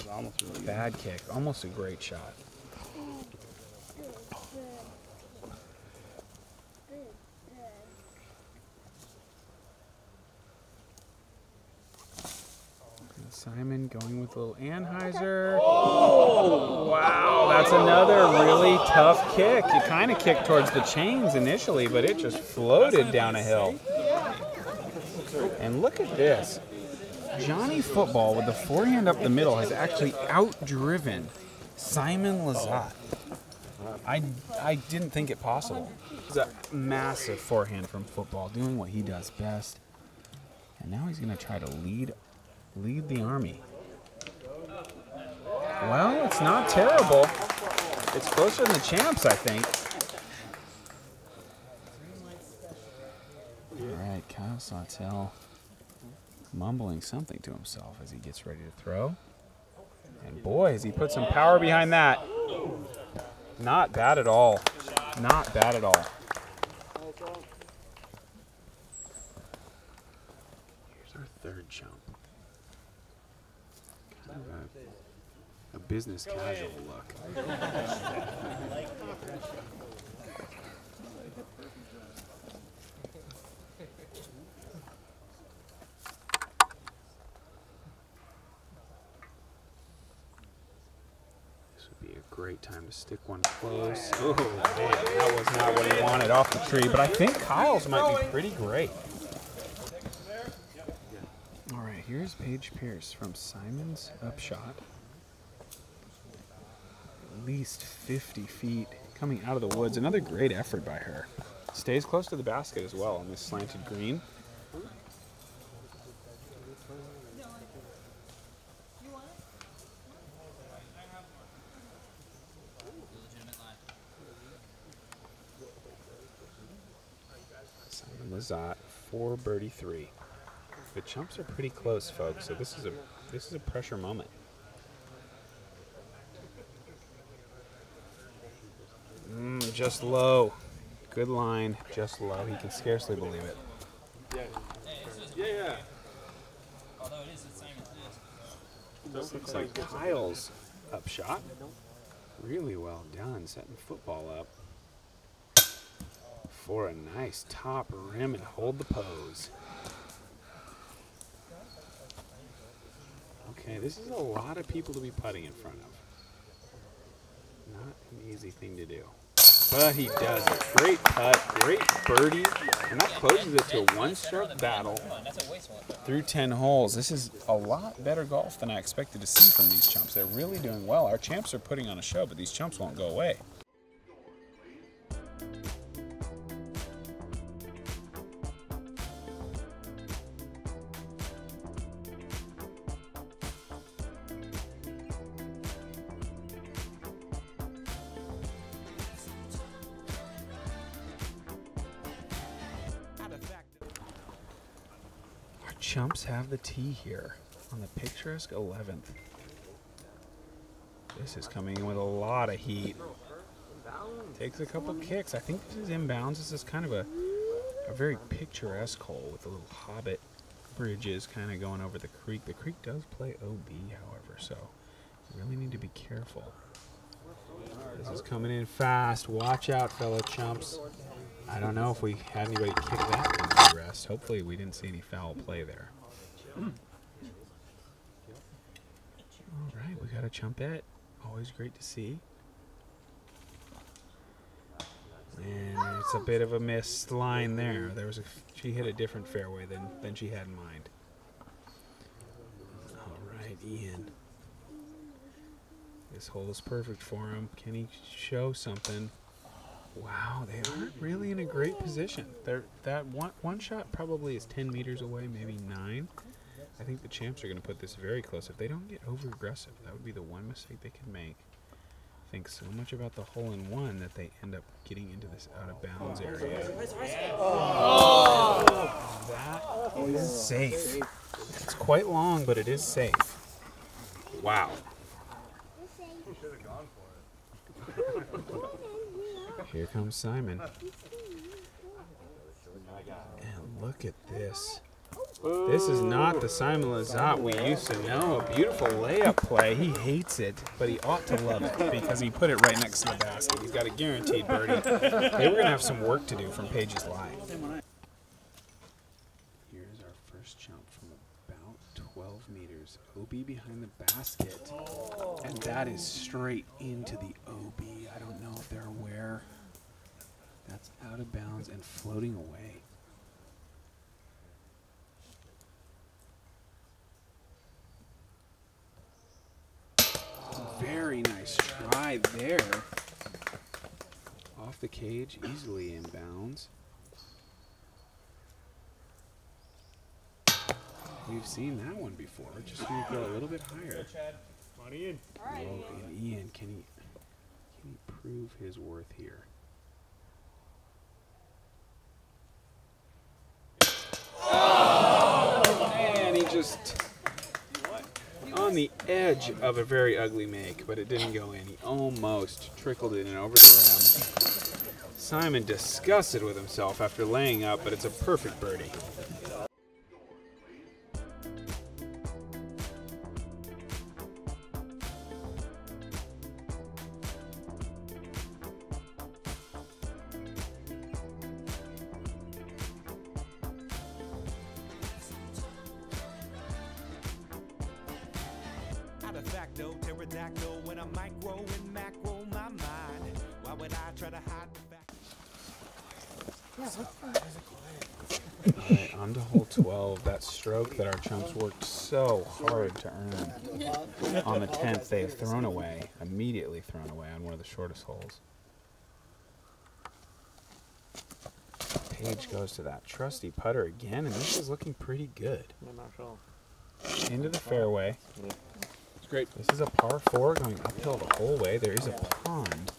Bad kick. Almost a great shot. Simon going with a little Anheuser. Oh! Wow, that's another really tough kick. It kind of kicked towards the chains initially, but it just floated down a hill. And look at this. Johnny Football with the forehand up the middle has actually outdriven Simon Lazat. I didn't think it possible. It's a massive forehand from Football, doing what he does best. And now he's going to try to lead the Army. Well, it's not terrible. It's closer than the champs, I think. All right, Kyle Sawtell mumbling something to himself as he gets ready to throw. And boy, has he put some power behind that. Not bad at all. Not bad at all. Here's our third jump. Kind of a a business casual look. Great time to stick one close. Oh, man, that was not what he wanted off the tree, but I think Kyle's might be pretty great. All right, here's Paige Pierce from Simon's upshot. At least 50 feet coming out of the woods. Another great effort by her. Stays close to the basket as well on this slanted green. Lazat, 4 birdie 3. The Chumps are pretty close, folks. So this is a pressure moment. Just low. Good line, just low. He can scarcely believe it. Yeah. Although it is Simon's. This looks like Kyle's upshot. Really well done, setting football up for a nice top rim and hold the pose. Okay, this is a lot of people to be putting in front of. Not an easy thing to do. But he does it. Great putt, great birdie, and that closes it to a one-stroke battle through 10 holes. This is a lot better golf than I expected to see from these Chumps. They're really doing well. Our Champs are putting on a show, but these Chumps won't go away. Chumps have the tee here on the picturesque 11th. This is coming in with a lot of heat. Takes a couple kicks. I think this is inbounds. This is kind of a very picturesque hole with the little hobbit bridges kind of going over the creek. The creek does play OB, however, so you really need to be careful. This is coming in fast. Watch out, fellow Chumps. I don't know if we had anybody kick that into the rest. Hopefully we didn't see any foul play there. All right, we got a Chumpette. Always great to see. And it's a bit of a missed line there. She hit a different fairway than she had in mind. All right, Ian. This hole is perfect for him. Can he show something? Wow, they aren't really in a great position. That one shot probably is 10 meters away, maybe 9. I think the Champs are going to put this very close. If they don't get over-aggressive, that would be the one mistake they could make. Think so much about the hole-in-one that they end up getting into this out-of-bounds area. Oh, that is safe. It's quite long, but it is safe. Wow. Here comes Simon. And look at this. This is not the Simon Lizotte we used to know. A beautiful layup play. He hates it, but he ought to love it because he put it right next to the basket. He's got a guaranteed birdie. They were going to have some work to do from Paige's lie. Here's our first jump from about 12 meters. OB behind the basket. And that is straight into the OB. I don't know if they're aware. That's out of bounds and floating away. Very nice try there. Off the cage, easily in bounds. We've seen that one before. Just going to go a little bit higher. Come on, Ian. Whoa, and Ian, can he prove his worth here? Oh, man, he just on the edge of a very ugly make, but it didn't go in. He almost trickled it in over the rim. Simon disgusted with himself after laying up, but it's a perfect birdie. pterodactyl when I micro and macro my mind. Why would I try to hide the fact? Alright, on to hole 12. That stroke that our chumps worked so hard to earn on the 10th, they have thrown away, immediately thrown away on one of the shortest holes. Page goes to that trusty putter again, and this is looking pretty good. Into the fairway. It's great. This is a par 4 going uphill the whole way. There is a pond.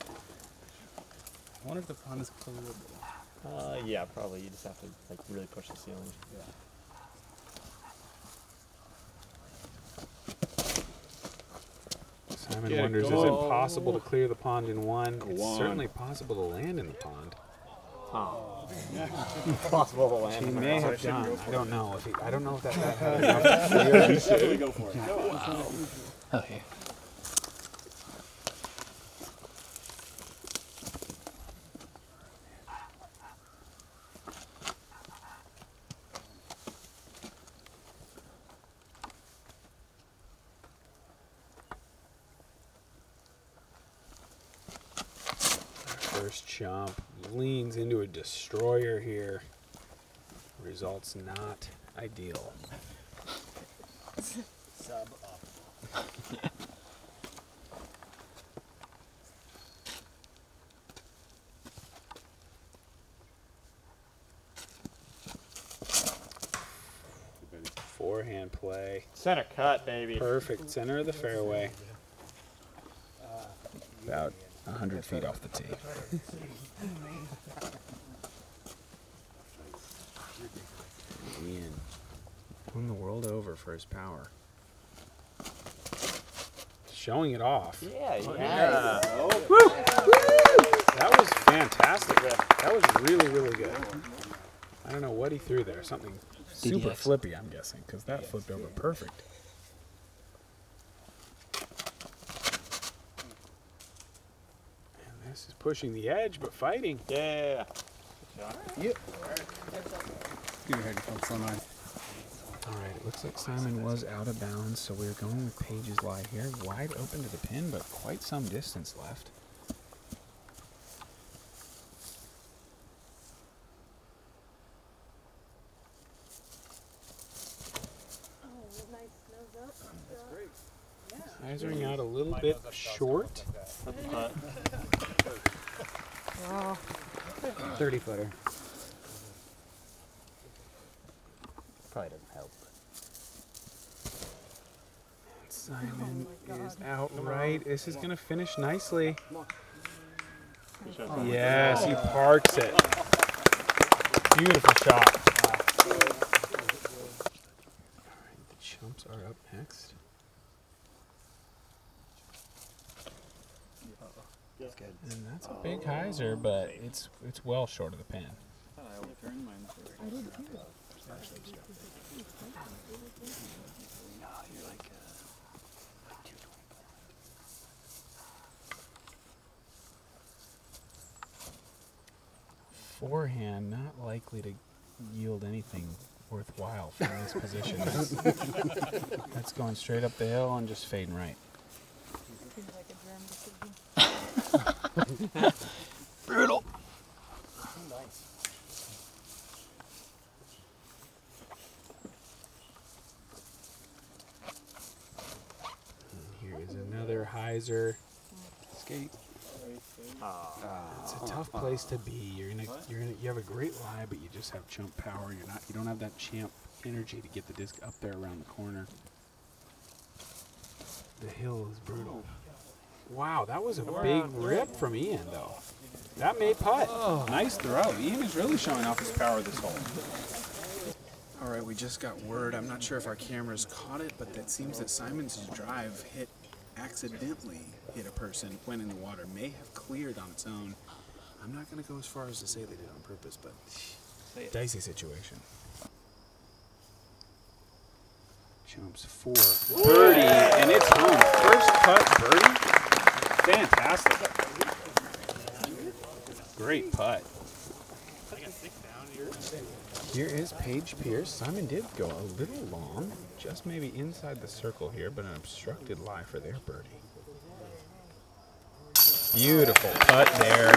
I wonder if the pond is closable. Yeah, probably. You just have to like really push the ceiling. Simon wonders, is it possible to clear the pond in one? It's certainly possible to land in the pond. Possible to land. He may have done. I don't know. I don't know if that had enough to clear it. Go for it. Wow. Okay. First chump leans into a destroyer here. Results not ideal. Forehand play. Center cut, baby. Perfect. Center of the fairway. About 100 feet off the tee. Ian, won the world over for his power. Showing it off. Yeah. That was fantastic. That was really, really good. I don't know what he threw there. Something super flippy, I'm guessing, because that flipped over perfect. And this is pushing the edge, but fighting. Yeah. Yep. Give your head focus on mine. All right, it looks like Simon was out of bounds, so we're going with Page's lie here. Wide open to the pin, but quite some distance left. Rising out a little bit short. 30-footer. Probably doesn't help. Simon is out right. This is going to finish nicely. Yes, he parks it. Beautiful shot. All right, the chumps are up next. And that's a big hyzer, but it's well short of the pin. Forehand, not likely to yield anything worthwhile from this position. That's going straight up the hill and just fading right. Seems like a germ decision. Brutal. And here is another hyzer. Skate. It's a tough place to be. You have a great lie, but you just have chump power. You don't have that champ energy to get the disc up there around the corner. The hill is brutal. Wow, that was a big rip from Ian, though. That may putt. Oh, nice throw. Ian is really showing off his power this hole. All right, we just got word. I'm not sure if our cameras caught it, but it seems that Simon's drive accidentally hit a person, went in the water, may have cleared on its own. I'm not going to go as far as to say they did on purpose, but Dicey situation. Chumps 4. Birdie, and it's home. First putt birdie. Fantastic. Great putt. Here is Paige Pierce. Simon did go a little long, just maybe inside the circle here, but an obstructed lie for their birdie. Beautiful putt there.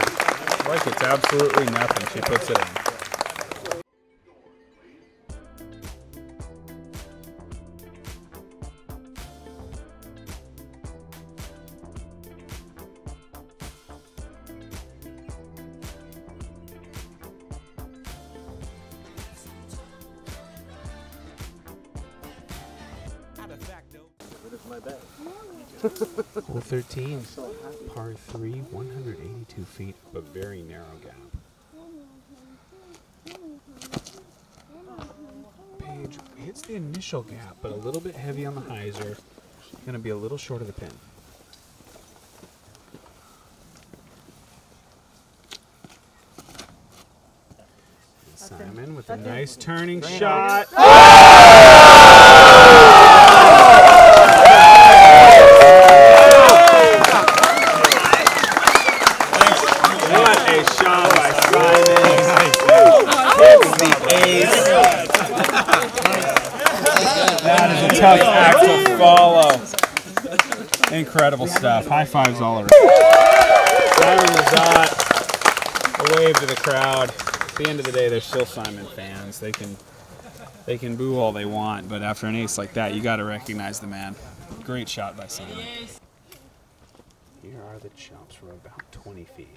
Like it's absolutely nothing. She puts it in. Hole 13, par 3, 182 feet, a very narrow gap. Paige hits the initial gap, but a little bit heavy on the hyzer. Going to be a little short of the pin. Simon with a nice turning shot. That is a tough act to follow. Incredible stuff. High fives all around. Simon Lazat, a wave to the crowd. At the end of the day, they're still Simon fans. They can boo all they want, but after an ace like that, you got to recognize the man. Great shot by Simon. Here are the Chumps. We're about 20 feet.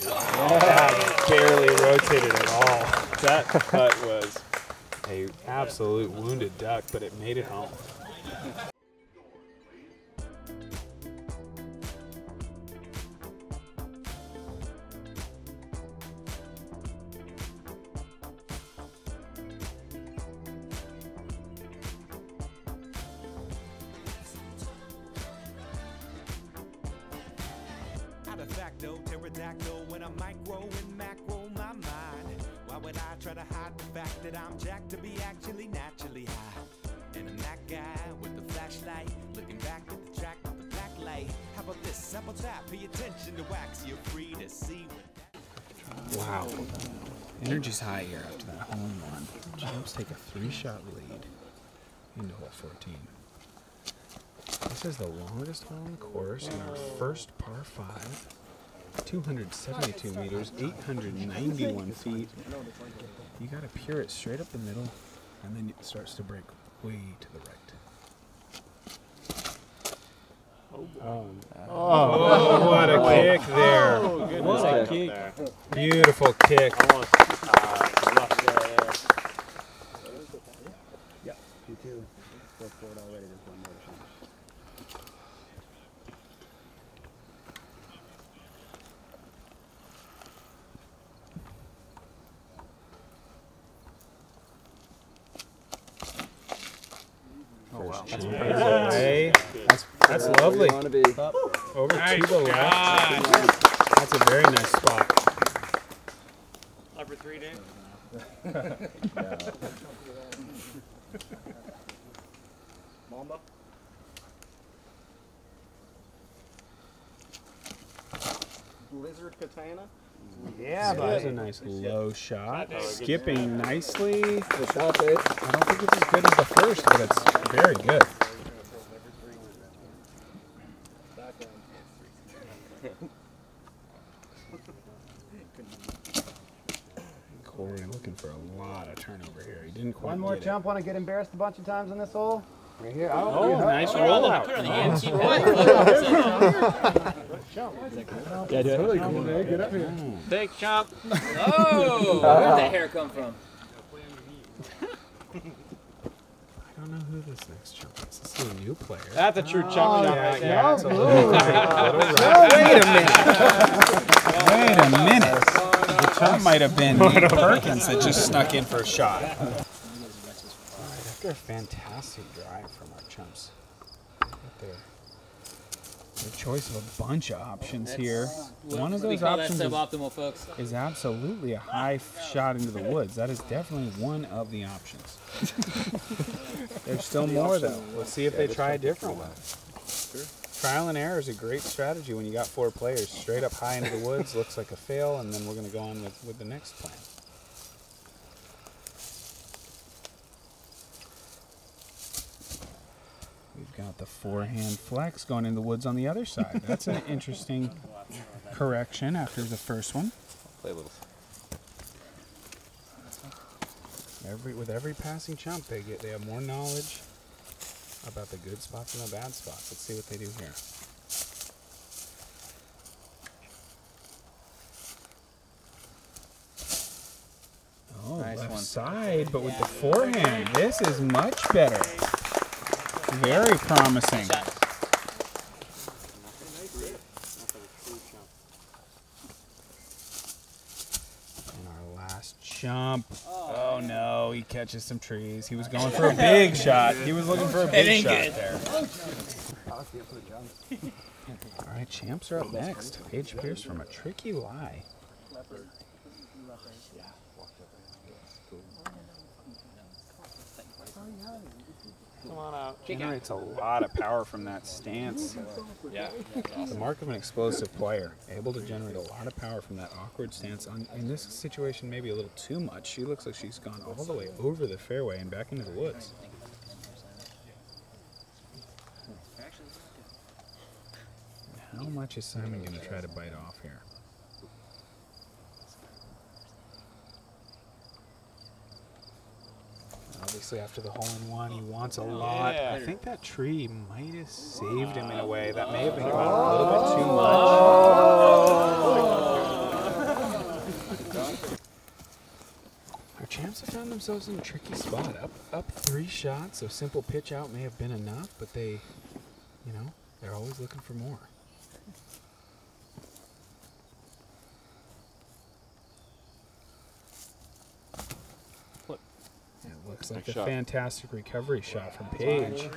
Yeah, barely rotated at all. That putt was a absolute wounded duck, but it made it home. Facto, pterodactyl, when I'm micro and macro my mind. Why would I try to hide the fact that I'm jacked to be actually naturally high? And I'm that guy with the flashlight, looking back at the track with the black light. How about this? How about that? Pay attention to wax, you're free to see what that. Wow. Energy's high here after that hole in one. Chumps take a 3-shot lead into hole 14. This is the longest hole on the course in our first par 5. 272 meters, 891 feet. You got to pure it straight up the middle, and then it starts to break way to the right. Oh, what a kick there. Oh, What a kick. Beautiful kick. Yeah, you too. Go forward already. There's one more chance. That's lovely. Over to the left. That's a very nice spot. Upper 3, Dave. Mamba. Blizzard Katana. Yeah, but that was a nice low shot. Skipping nicely. The shot, Dave. I don't think it's as good as the first, but it's very good. Corey looking for a lot of turnover here. He didn't quite One more get jump. Want to get embarrassed a bunch of times in this hole? Right here. Oh, nice rollout. Put it on the end. Keep Yeah, do it. Really cool, man. Get up here. Big chop. Oh, where'd that hair come from? I don't know who this next chump is. This is a new player. That's a true chump shot right there. Yeah, it's a little Wait a minute. The chump might have been Perkins that just snuck in for a shot. All right, after a fantastic drive from our chumps. Their choice of a bunch of options here. One of those options suboptimal, folks. is absolutely a high shot into the woods. That is definitely one of the options. There's still more though. Let's see if they try a different one. Trial and error is a great strategy when you got 4 players. Straight up high into the woods looks like a fail, and then we're going to go on with the next plan. We've got the forehand flex going in the woods on the other side. That's an interesting correction after the first one. Play a little. With every passing chump, they have more knowledge about the good spots and the bad spots. Let's see what they do here. Oh, Nice left one. side, but with the forehand, this is much better. Very promising. And our last chump. Oh no, he catches some trees. He was going for a big shot. He was looking for a big shot there. All right, champs are up next. Paige Pierce from A Tricky Lie. Come on out. Generates a lot of power from that stance. Yeah. The mark of an explosive player, able to generate a lot of power from that awkward stance. In this situation, maybe a little too much. She looks like she's gone all the way over the fairway and back into the woods. How much is Simon going to try to bite off here? Obviously, after the hole-in-one, he wants a lot. Yeah. I think that tree might have saved him in a way. That may have been going a little bit too much. Our champs have found themselves in a tricky spot. Up 3 shots, so simple pitch out may have been enough, but they, you know, they're always looking for more. Looks like a fantastic recovery shot from Paige.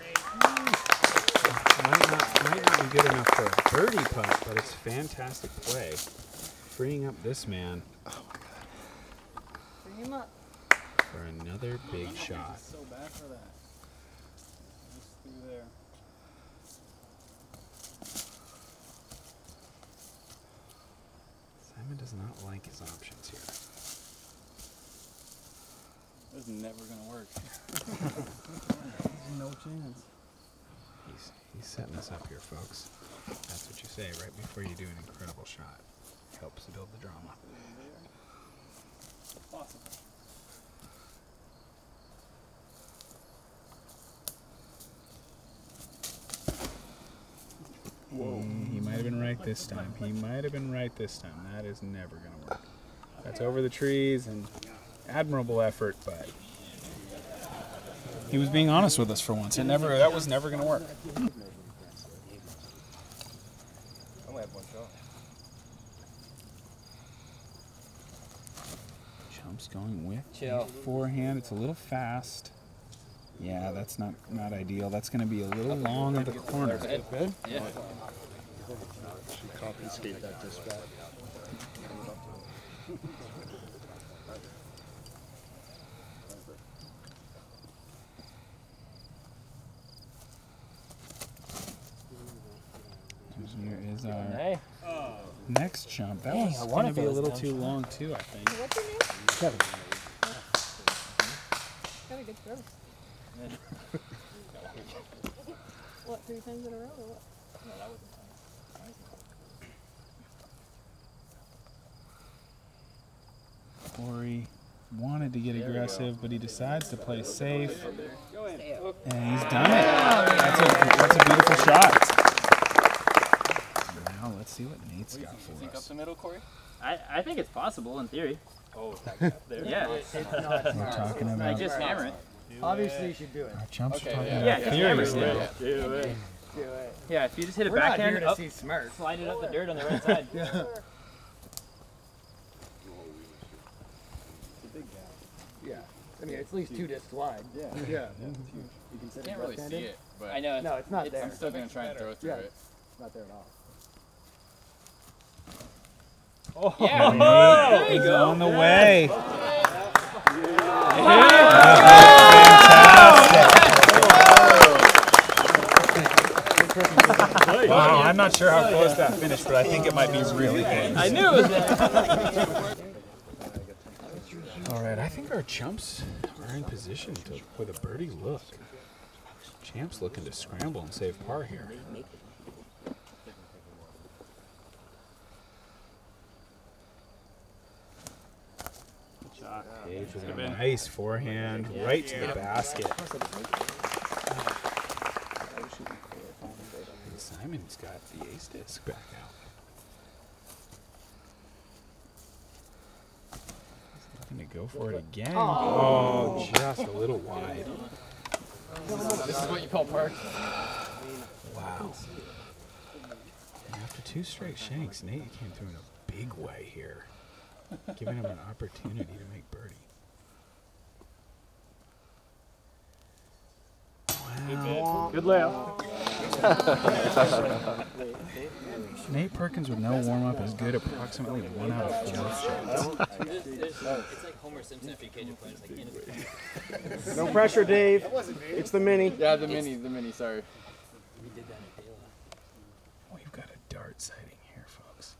Might not be good enough for a birdie putt, but it's fantastic play. Freeing up this man Bring him up. for another big shot. So bad for that. Just through there. Simon does not like his options here. This is never gonna work. No chance. He's setting us up here, folks. That's what you say right before you do an incredible shot. Helps to build the drama. Possible. Whoa. He might have been right this time. He might have been right this time. That is never going to work. That's over the trees and admirable effort, but he was being honest with us for once. That was never going to work. Chumps going with forehand. It's a little fast. Yeah, that's not ideal. That's going to be a little long of the corner. Yeah. She confiscate that dispatch. Here is our next chump. That was going to be a little too long too, I think. What's your name? Kevin. Got a good throw. What, 3 times in a row or what? Corey wanted to get aggressive, but he decides to play safe. And he's done it. That's a beautiful shot. Now let's see what Nate's got for Think up us. the middle, Corey? I think it's possible in theory. Oh, that guy up there. Yeah. We're talking I about just hammer it. Obviously, you should do it. our chumps are Okay, talking Yeah, about just hammer theories it. now. Do it. Do it. Yeah, if you just hit a We're not backhand here to up, see smart. slide it up the dirt on the right side. Yeah. I mean, it's at least 2 discs wide. Yeah. Yeah. You can set Can't it really see left-handed. it, but I know. No, it's not there. I'm still gonna try and throw through Yeah. it. It's not there at all. Yeah. Nate There you is go. on the way. Wow, I'm not sure how close that finished, but I think it might be really big. I knew it was there. All right, I think our chumps are in position with a birdie look. Champs looking to scramble and save par here. Page with a nice forehand right to the basket. And Simon's got the ace disc back out. Looking to go for it again. Oh, just a little wide. This is what you call park. Wow. And after 2 straight shanks, Nate came through in a big way here, giving him an opportunity to make birdie. Wow. Good layup. Nate Perkins with no warm-up is good approximately 1 out of 4 shots. It's like Homer Simpson after you cage a point. It's like No pressure, Dave. It's the mini. Yeah, the mini, sorry. We've got a dart sighting here, folks.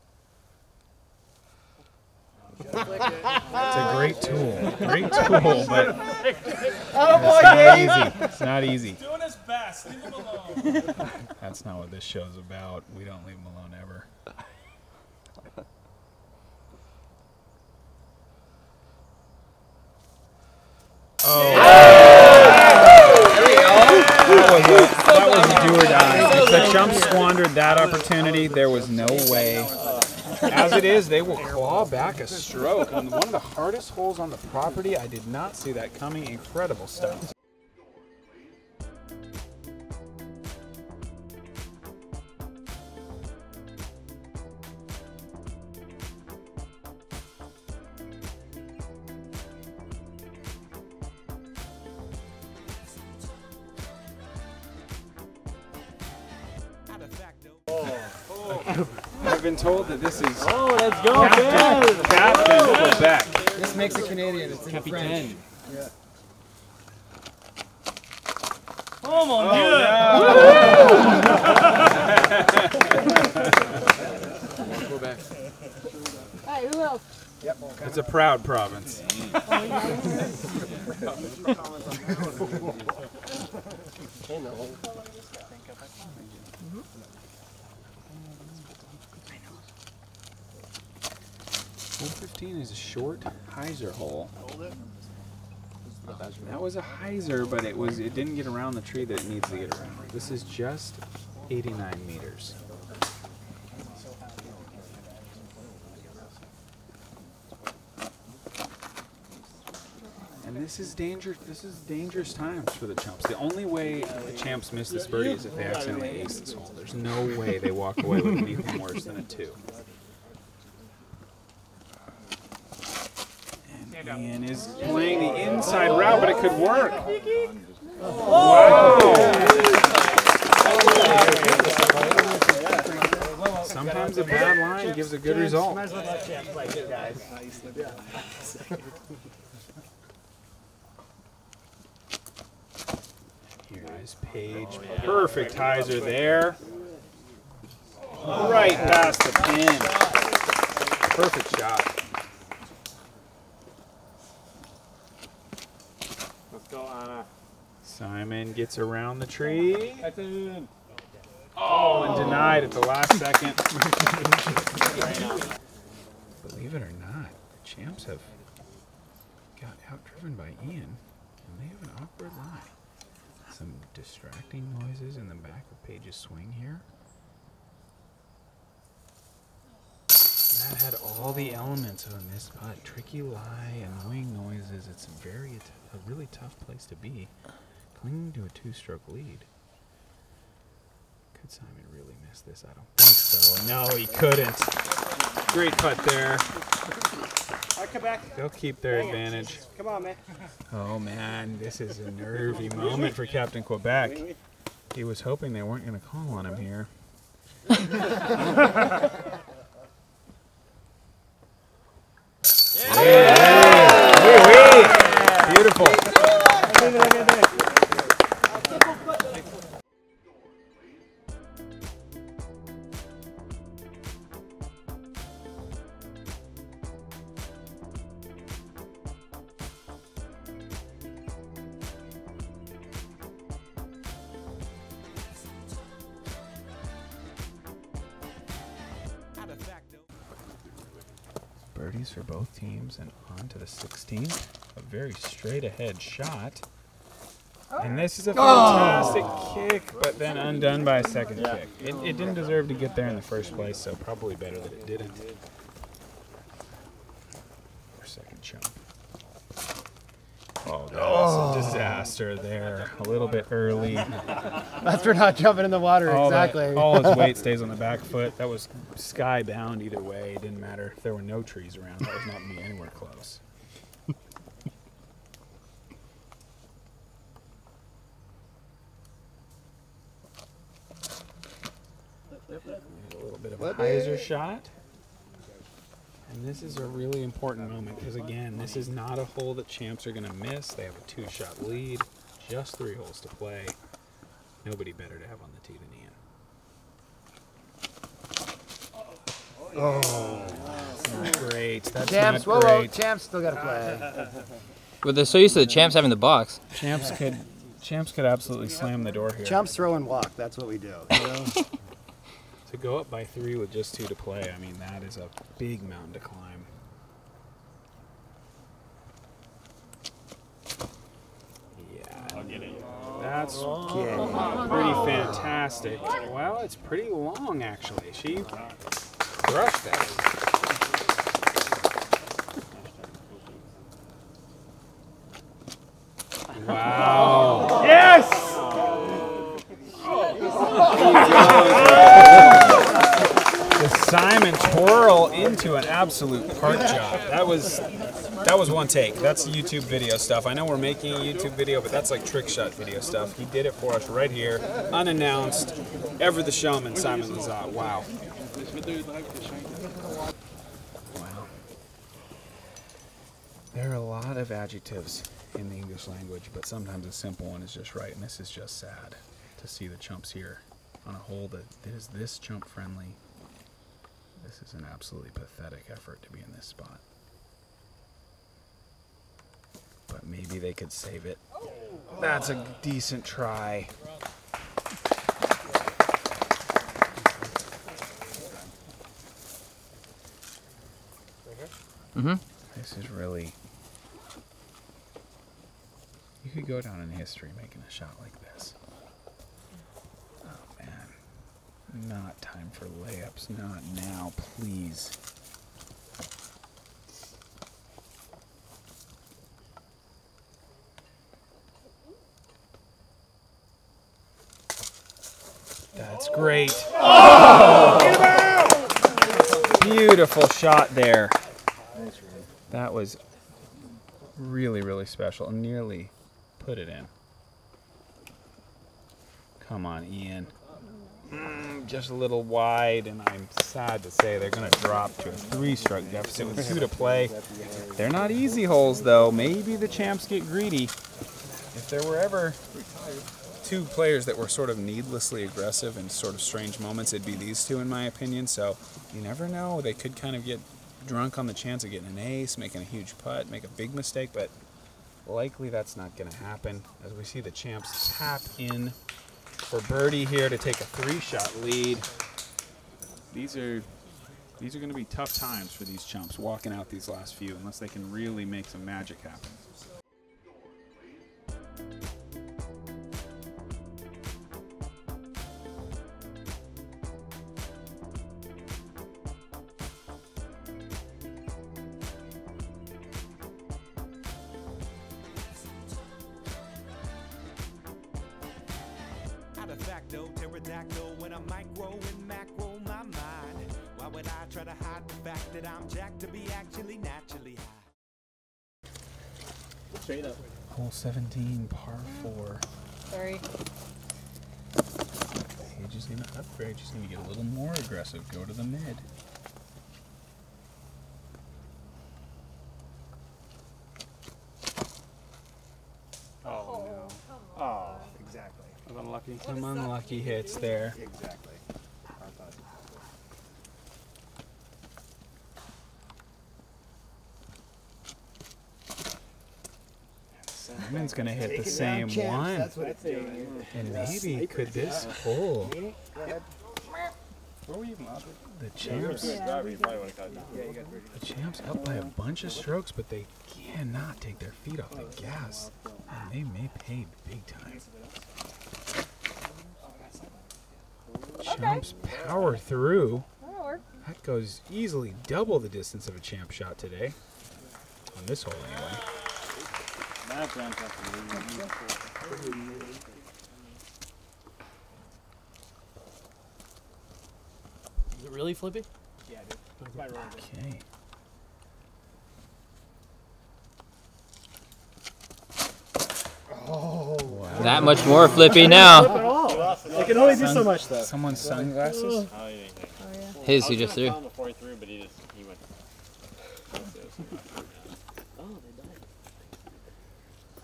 It's a great tool, but it's not easy. Doing his best. Leave him alone. That's not what this show's about. We don't leave him alone ever. That was a do or die. If the Chumps squandered that opportunity, there was no way. As it is, they will claw back a stroke on one of the hardest holes on the property. I did not see that coming. Incredible stuff. I've been told that this is Let's go, Captain Quebec. This makes it Canadian. It's in French. Yeah. Oh mon Dieu! Go back. Hey, who else? Yep. It's a proud province. Hey, no. 115 is a short hyzer hole. That was a hyzer, but it didn't get around the tree that it needs to get around. This is just 89 meters. And this is dangerous times for the Chumps. The only way the Champs miss this birdie is if they accidentally ace this hole. There's no way they walk away with anything worse than a 2. Ian is playing the inside route, but it could work. Wow! Sometimes a bad line gives a good result. Here is Page. Perfect hyzer there. Right past the pin. Perfect shot. Simon gets around the tree. Oh, and denied at the last second. Believe it or not, the Champs have got outdriven by Ian, and they have an awkward lie. Some distracting noises in the back of Page's swing here. That had all the elements on this putt. Tricky lie, annoying noises. It's a really tough place to be. Clinging to a 2-stroke lead. Could Simon really miss this? I don't think so. No, he couldn't. Great putt there. They'll keep their advantage. Come on, man. Oh, man, this is a nervy moment for Captain Quebec. He was hoping they weren't going to call on him here. Beautiful. Birdies for both teams and on to the 16th. A very straight ahead shot. And this is a fantastic kick, but then undone by a second kick. It didn't deserve to get there in the first place, so probably better that it didn't. Our second chump. Oh, that was a disaster there. A little bit early. That's for not jumping in the water, exactly. All his weight stays on the back foot. That was sky bound either way. It didn't matter if there were no trees around. That was not me anywhere close. A little bit of a hyzer shot. And this is a really important moment because, again, this is not a hole that champs are going to miss. They have a 2-shot lead, just 3 holes to play. Nobody better to have on the tee than Ian. Oh, that's not great. That's Champs, not great. Champs still got to play. But they're so used to the champs having the box. Champs could absolutely slam the door here. Chumps throw and walk. That's what we do. You know? To go up by 3 with just 2 to play, I mean, that is a big mountain to climb. Yeah, I'll get it. That's pretty fantastic. Well, it's pretty long, actually. She crushed that. Wow. Yes! The Simon twirl into an absolute park job. That was one take. That's YouTube video stuff. I know we're making a YouTube video, but that's like trick shot video stuff. He did it for us right here, unannounced. Ever the showman, Simon Lazat. Wow. Wow. There are a lot of adjectives in the English language, but sometimes a simple one is just right, and this is just sad to see the chumps here on a hole that is this chump friendly. This is an absolutely pathetic effort to be in this spot. But maybe they could save it. That's a decent try. Mm-hmm. This is really... You could go down in history making a shot like this. Oh, man. Not time for layups. Not now, please. That's great. Oh! Beautiful shot there. That was really, really special. Nearly put it in. Come on, Ian. Just a little wide, and I'm sad to say they're going to drop to a 3-stroke deficit with 2 to play. They're not easy holes, though. Maybe the champs get greedy. If there were ever 2 players that were sort of needlessly aggressive in sort of strange moments, it'd be these 2, in my opinion. So you never know. They could kind of get drunk on the chance of getting an ace, making a huge putt, make a big mistake, but likely that's not going to happen. As we see the champs tap in for birdie here to take a 3-shot lead. These are going to be tough times for these chumps walking out these last few unless they can really make some magic happen. Facto, pterodactyl, when I micro and macro my mind. Why would I try to hide the fact that I'm jacked to be actually naturally high? Straight up. Hole 17, par 4. Sorry. Paige is going to upgrade. She's going to get a little more aggressive. Go to the mid. Oh, no. Oh, exactly. Unlucky. Some unlucky hits there. Exactly. Simon's going to hit the same one. That's what it's doing. And maybe could this hole The Champs. The Champs up by a bunch of strokes, but they cannot take their feet off the gas. And they may pay big time. Chumps power through. That goes easily double the distance of a champ shot today. On this hole, anyway. Is it really flippy? Yeah, dude. Okay. Oh. Wow. That much more flippy now. They can only do so much, though. Someone's sunglasses? Oh, yeah. His, he just threw. Before he threw, but he went.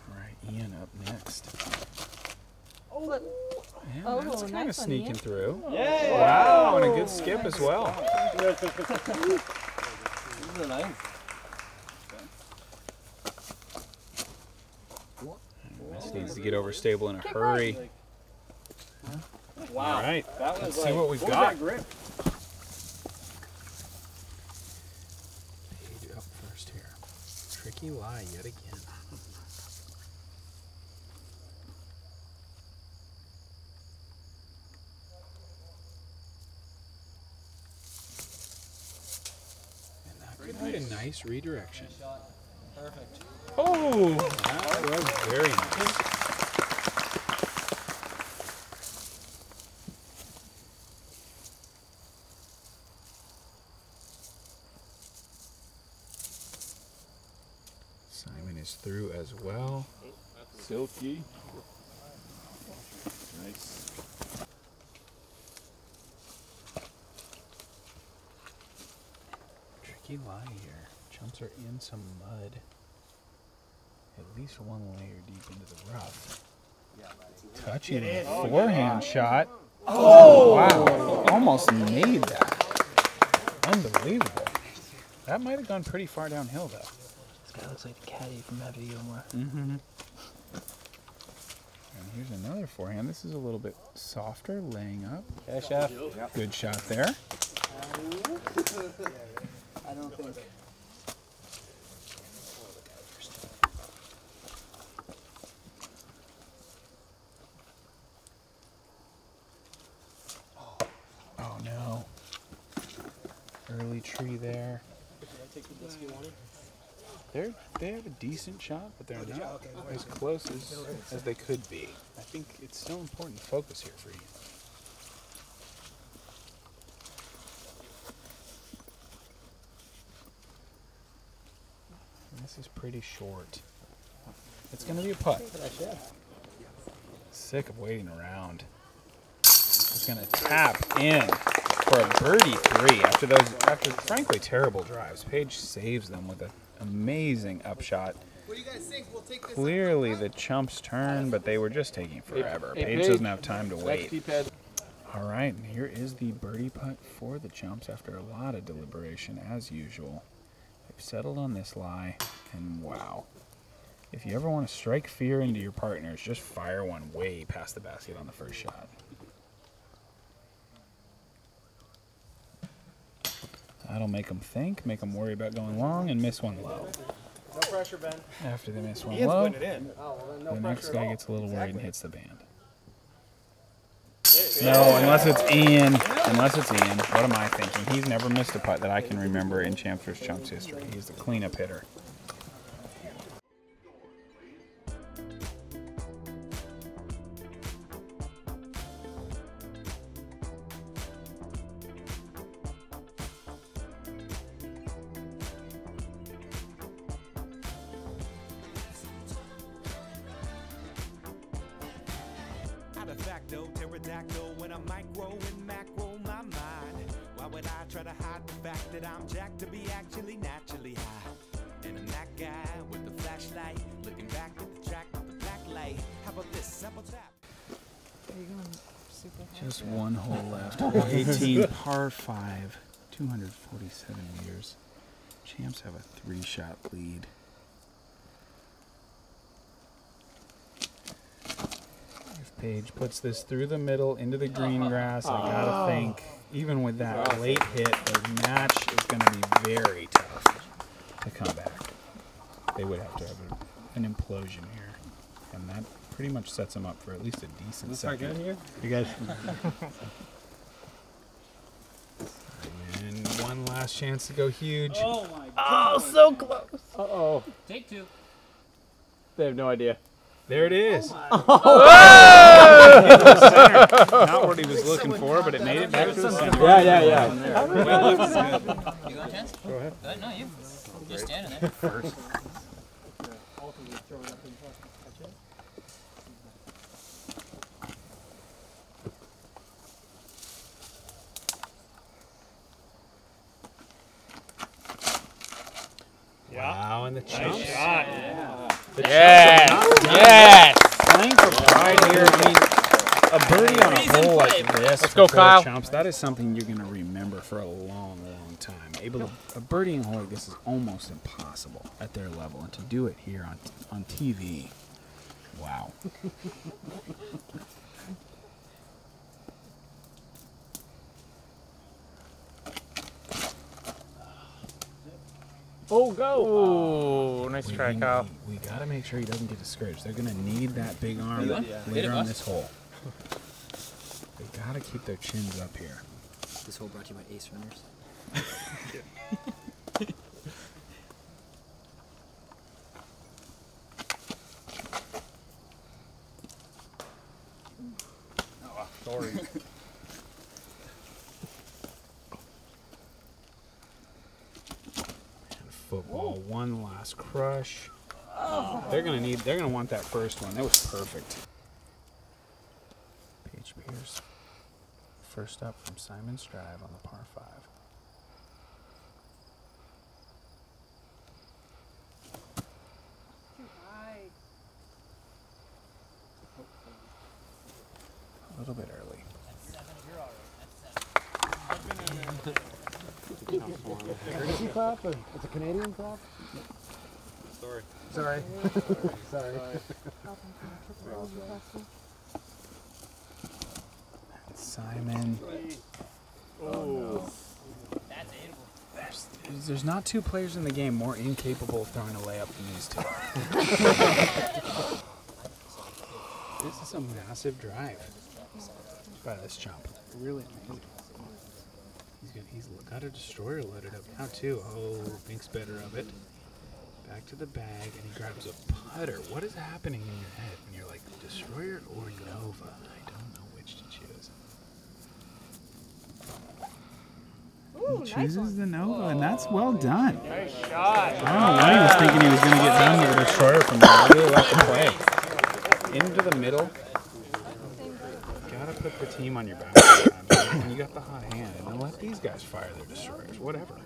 Alright, Ian up next. Flip. Yeah, Oh, that's kind nice of one, sneaking Ian. through. Yeah. Wow, and a good skip as well. This needs to get over stable in a hurry. Wow. All right, That was let's see what we've got. Fade up first here. Tricky lie yet again. And that could be a nice redirection. Perfect. Oh, that was very nice. Simon is through as well. Silky. Nice. Tricky lie here. Chumps are in some mud. At least one layer deep into the rough. Touching the forehand shot. Oh! Wow. Almost made that. Unbelievable. That might have gone pretty far downhill, though. This guy looks like the caddy from Happy Gilmore. Mm-hmm. And here's another forehand. This is a little bit softer, laying up. Okay, chef. Good shot there. I don't think. Oh no. Early tree there. They have a decent shot, but they're not as close as they could be. I think it's still important to focus here for you. This is pretty short. It's going to be a putt. Sick of waiting around. He's going to tap in for a birdie 3 after frankly terrible drives. Paige saves them with an amazing upshot. What do you guys think? We'll take this. Clearly the Chumps' turn, but they were just taking forever. Paige doesn't have time to wait. All right, and here is the birdie putt for the Chumps after a lot of deliberation, as usual. They've settled on this lie, and wow. If you ever want to strike fear into your partners, just fire one way past the basket on the first shot. That'll make them think, make them worry about going long, and miss one low. No pressure, Ben. After they miss one Ian's low, putting it in. Oh, well, then no the next pressure guy at all. gets a little worried and Exactly. hits the band. No, unless it's Ian. Unless it's Ian. What am I thinking? He's never missed a putt that I can remember in Champs vs. Chumps history. He's the cleanup hitter. Facto, pterodactyl, when I micro and macro my mind. Why would I try to hide the fact that I'm jacked to be actually naturally high? And I'm that guy with the flashlight, looking back at the track with the black light. How about this sample tap? Are you going super high? Just one hole left. Hole 18, par 5, 247 meters. Champs have a 3-shot lead. If Paige puts this through the middle into the green grass. I gotta think, even with that late hit, the match is going to be very tough to come back. They would have to have an implosion here, and that pretty much sets them up for at least a decent second. Good here? You guys. And one last chance to go huge. Oh my god. Oh, so close. Uh-oh. Take two. They have no idea. There it is. Oh. Not what he was looking for, but it made it back to the center. Yeah. You got a chance? Go ahead. No, you. You're standing there. First. Wow, and the Chumps. Nice shot. Yes. Playing for pride here. I mean, a birdie on a hole like this. Let's go, Kyle. Chumps. That is something you're going to remember for a long, long time. A birdie hole like this is almost impossible at their level, and to do it here on TV, wow. Oh, go! Oh, nice try, Kyle. We got to make sure he doesn't get discouraged. They're going to need that big arm Yeah. later on this hole. They got to keep their chins up here. This hole brought to you by Ace Runners. Oh, sorry. Football, one last crush. They're gonna want that first one. That was perfect. Paige Pierce, first up from Simon's Drive on the par 5. A little bit early. Courtesy clap? Or it's a Canadian clap? Sorry. Sorry. Sorry. Simon. Oh. There's not two players in the game more incapable of throwing a layup than these two. This is a massive drive by this chump. Really amazing. He's got a destroyer loaded up now too. Oh, thinks better of it. Back to the bag, and he grabs a putter. What is happening in your head when you're like, destroyer or Nova? I don't know which to choose. Ooh, He chooses the Nova, and that's well done. Nice shot. I don't know what he was thinking he was going to get done with a destroyer from there. I really like the play. Into the middle. Gotta put the team on your back. And you got the hot hand, and then let these guys fire their destroyers, whatever.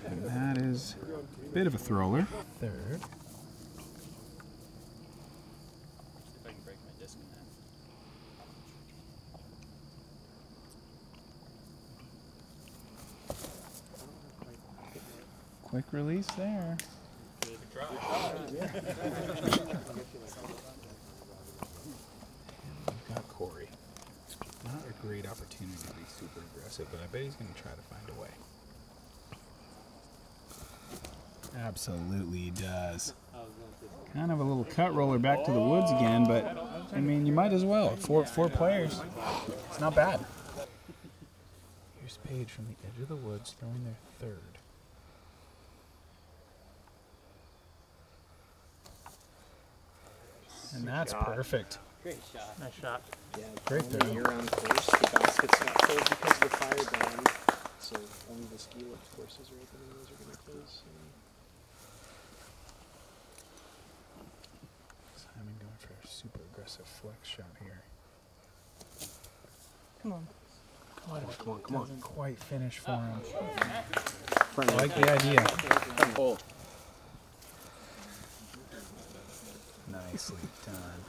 And that is a bit of a thrower. Third. If I can break my disc in that. Quick release there. We've got Corey. Not a great opportunity to be super aggressive, but I bet he's going to try to find a way. Absolutely he does. Kind of a little cut roller back to the woods again, but I mean, you might as well. Four players. It's not bad. Here's Paige from the edge of the woods throwing their third. And that's perfect. Great shot. Nice shot. Yeah, Great only throw. year-round course. The baskets got closed because of the fire ban, so only the ski lift courses are open and those are going to close. Simon going for a super aggressive flex shot here. Come on. Doesn't quite finish for him. I like the idea. Nicely done.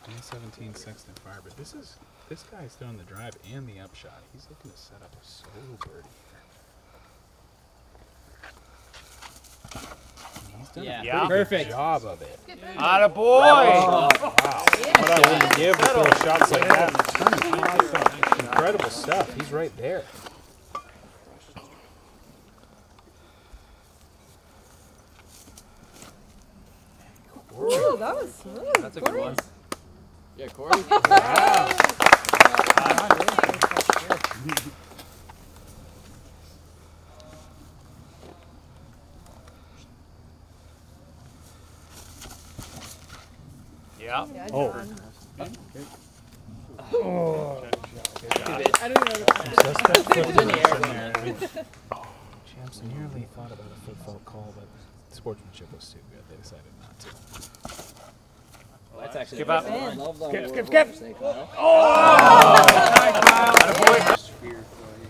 2017 Sexton Fire, but this guy's throwing the drive and the upshot. He's looking to set up a solo birdie here. Yeah. Perfect. Job of it. Atta boy! Wow. What I wouldn't give to throw shots like that in the tournament. Incredible stuff. He's right there. Ooh, that was smooth. That's a good one. Yeah, Corey. Yeah. Oh. I don't know. Suspect foot in there. Champs nearly thought about a football call, but sportsmanship was too good. They decided not to. Well, that's actually Skip up. Skip.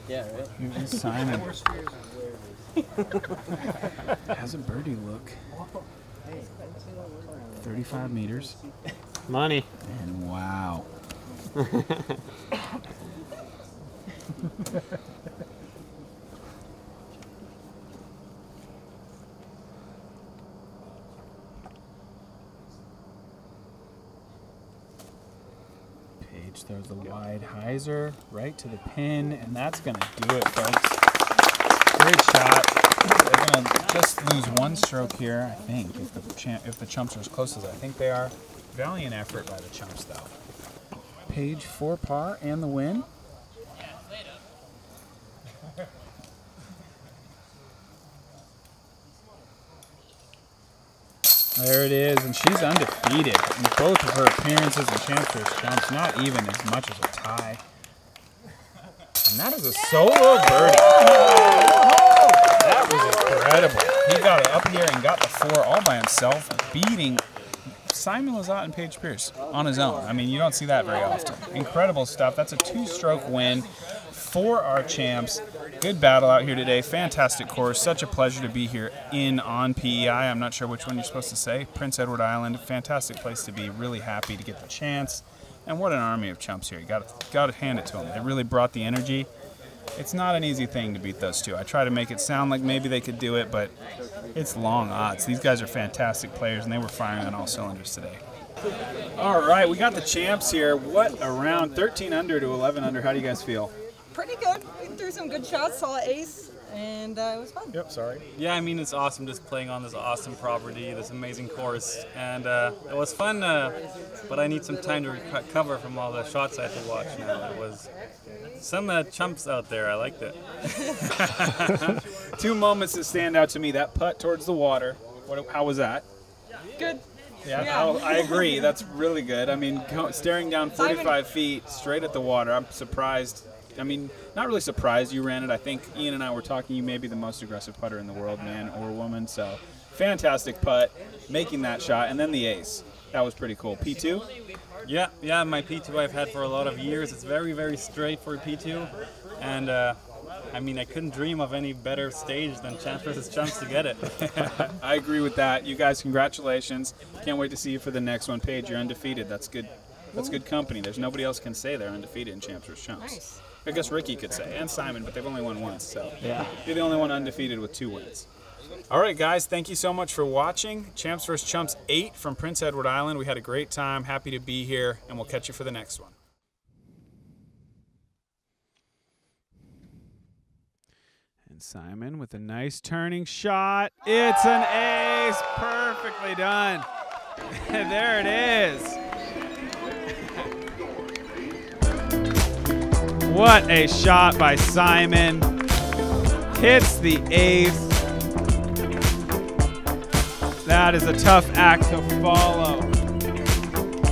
Yeah, right. Here's Simon. How's a birdie look? 35 meters. Money. And wow. Paige throws the wide hyzer right to the pin, and that's going to do it, folks. Great shot. They're going to just lose one stroke here, I think, if the Chumps are as close as I think they are. Valiant effort by the Chumps, though. Paige 4 par and the win. There it is, and she's undefeated in both of her appearances in Chancellor's Chumps, not even as much as a tie. And that is a solo birdie. That was incredible. He got it up here and got the 4 all by himself, beating Simon Lizotte and Paige Pierce on his own. I mean, you don't see that very often. Incredible stuff. That's a 2-stroke win for our champs. Good battle out here today. Fantastic course. Such a pleasure to be here on PEI. I'm not sure which one you're supposed to say. Prince Edward Island. Fantastic place to be. Really happy to get the chance. And what an army of chumps here. You got to hand it to them. They really brought the energy. It's not an easy thing to beat those two. I try to make it sound like maybe they could do it, but it's long odds. These guys are fantastic players, and they were firing on all cylinders today. All right, we got the champs here. What a round. 13 under to 11 under. How do you guys feel? Pretty good. We threw some good shots, saw an ace, and it was fun. Yep, sorry. Yeah, I mean, it's awesome just playing on this awesome property, this amazing course, and it was fun, but I need some time to recover from all the shots I had to watch now. It was some chumps out there. I liked it. 2 moments that stand out to me. That putt towards the water. How was that? Good. Yeah, I agree. That's really good. I mean, staring down 45 feet straight at the water, I'm surprised. I mean, not really surprised you ran it. I think Ian and I were talking, you may be the most aggressive putter in the world, man or woman. So, fantastic putt, making that shot, and then the ace. That was pretty cool. P2? Yeah, my P2 I've had for a lot of years. It's very, very straight for a P2, and I mean, I couldn't dream of any better stage than Champs vs. Chumps to get it. I agree with that. You guys, congratulations. Can't wait to see you for the next one. Paige, you're undefeated. That's good. That's good company. There's nobody else can say they're undefeated in Champs vs. Chumps. Nice. I guess Ricky could say, and Simon, but they've only won once, so Yeah. you're the only one undefeated with 2 wins. All right, guys, thank you so much for watching. Champs vs. Chumps 8 from Prince Edward Island. We had a great time. Happy to be here, and we'll catch you for the next one. And Simon with a nice turning shot. It's an ace. Perfectly done. There it is. What a shot by Simon. Hits the ace. That is a tough act to follow.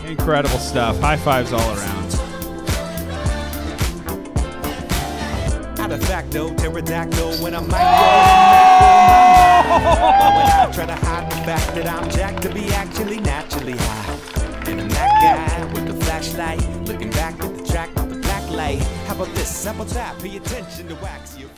Incredible stuff. High fives all around. Out of facto, pterodactyl when I'm micro. When I try to hide the fact that I'm jacked to be actually naturally high. And I'm that guy with the flashlight, looking back at the track with the black light. How about this? How about that? Pay attention to wax you.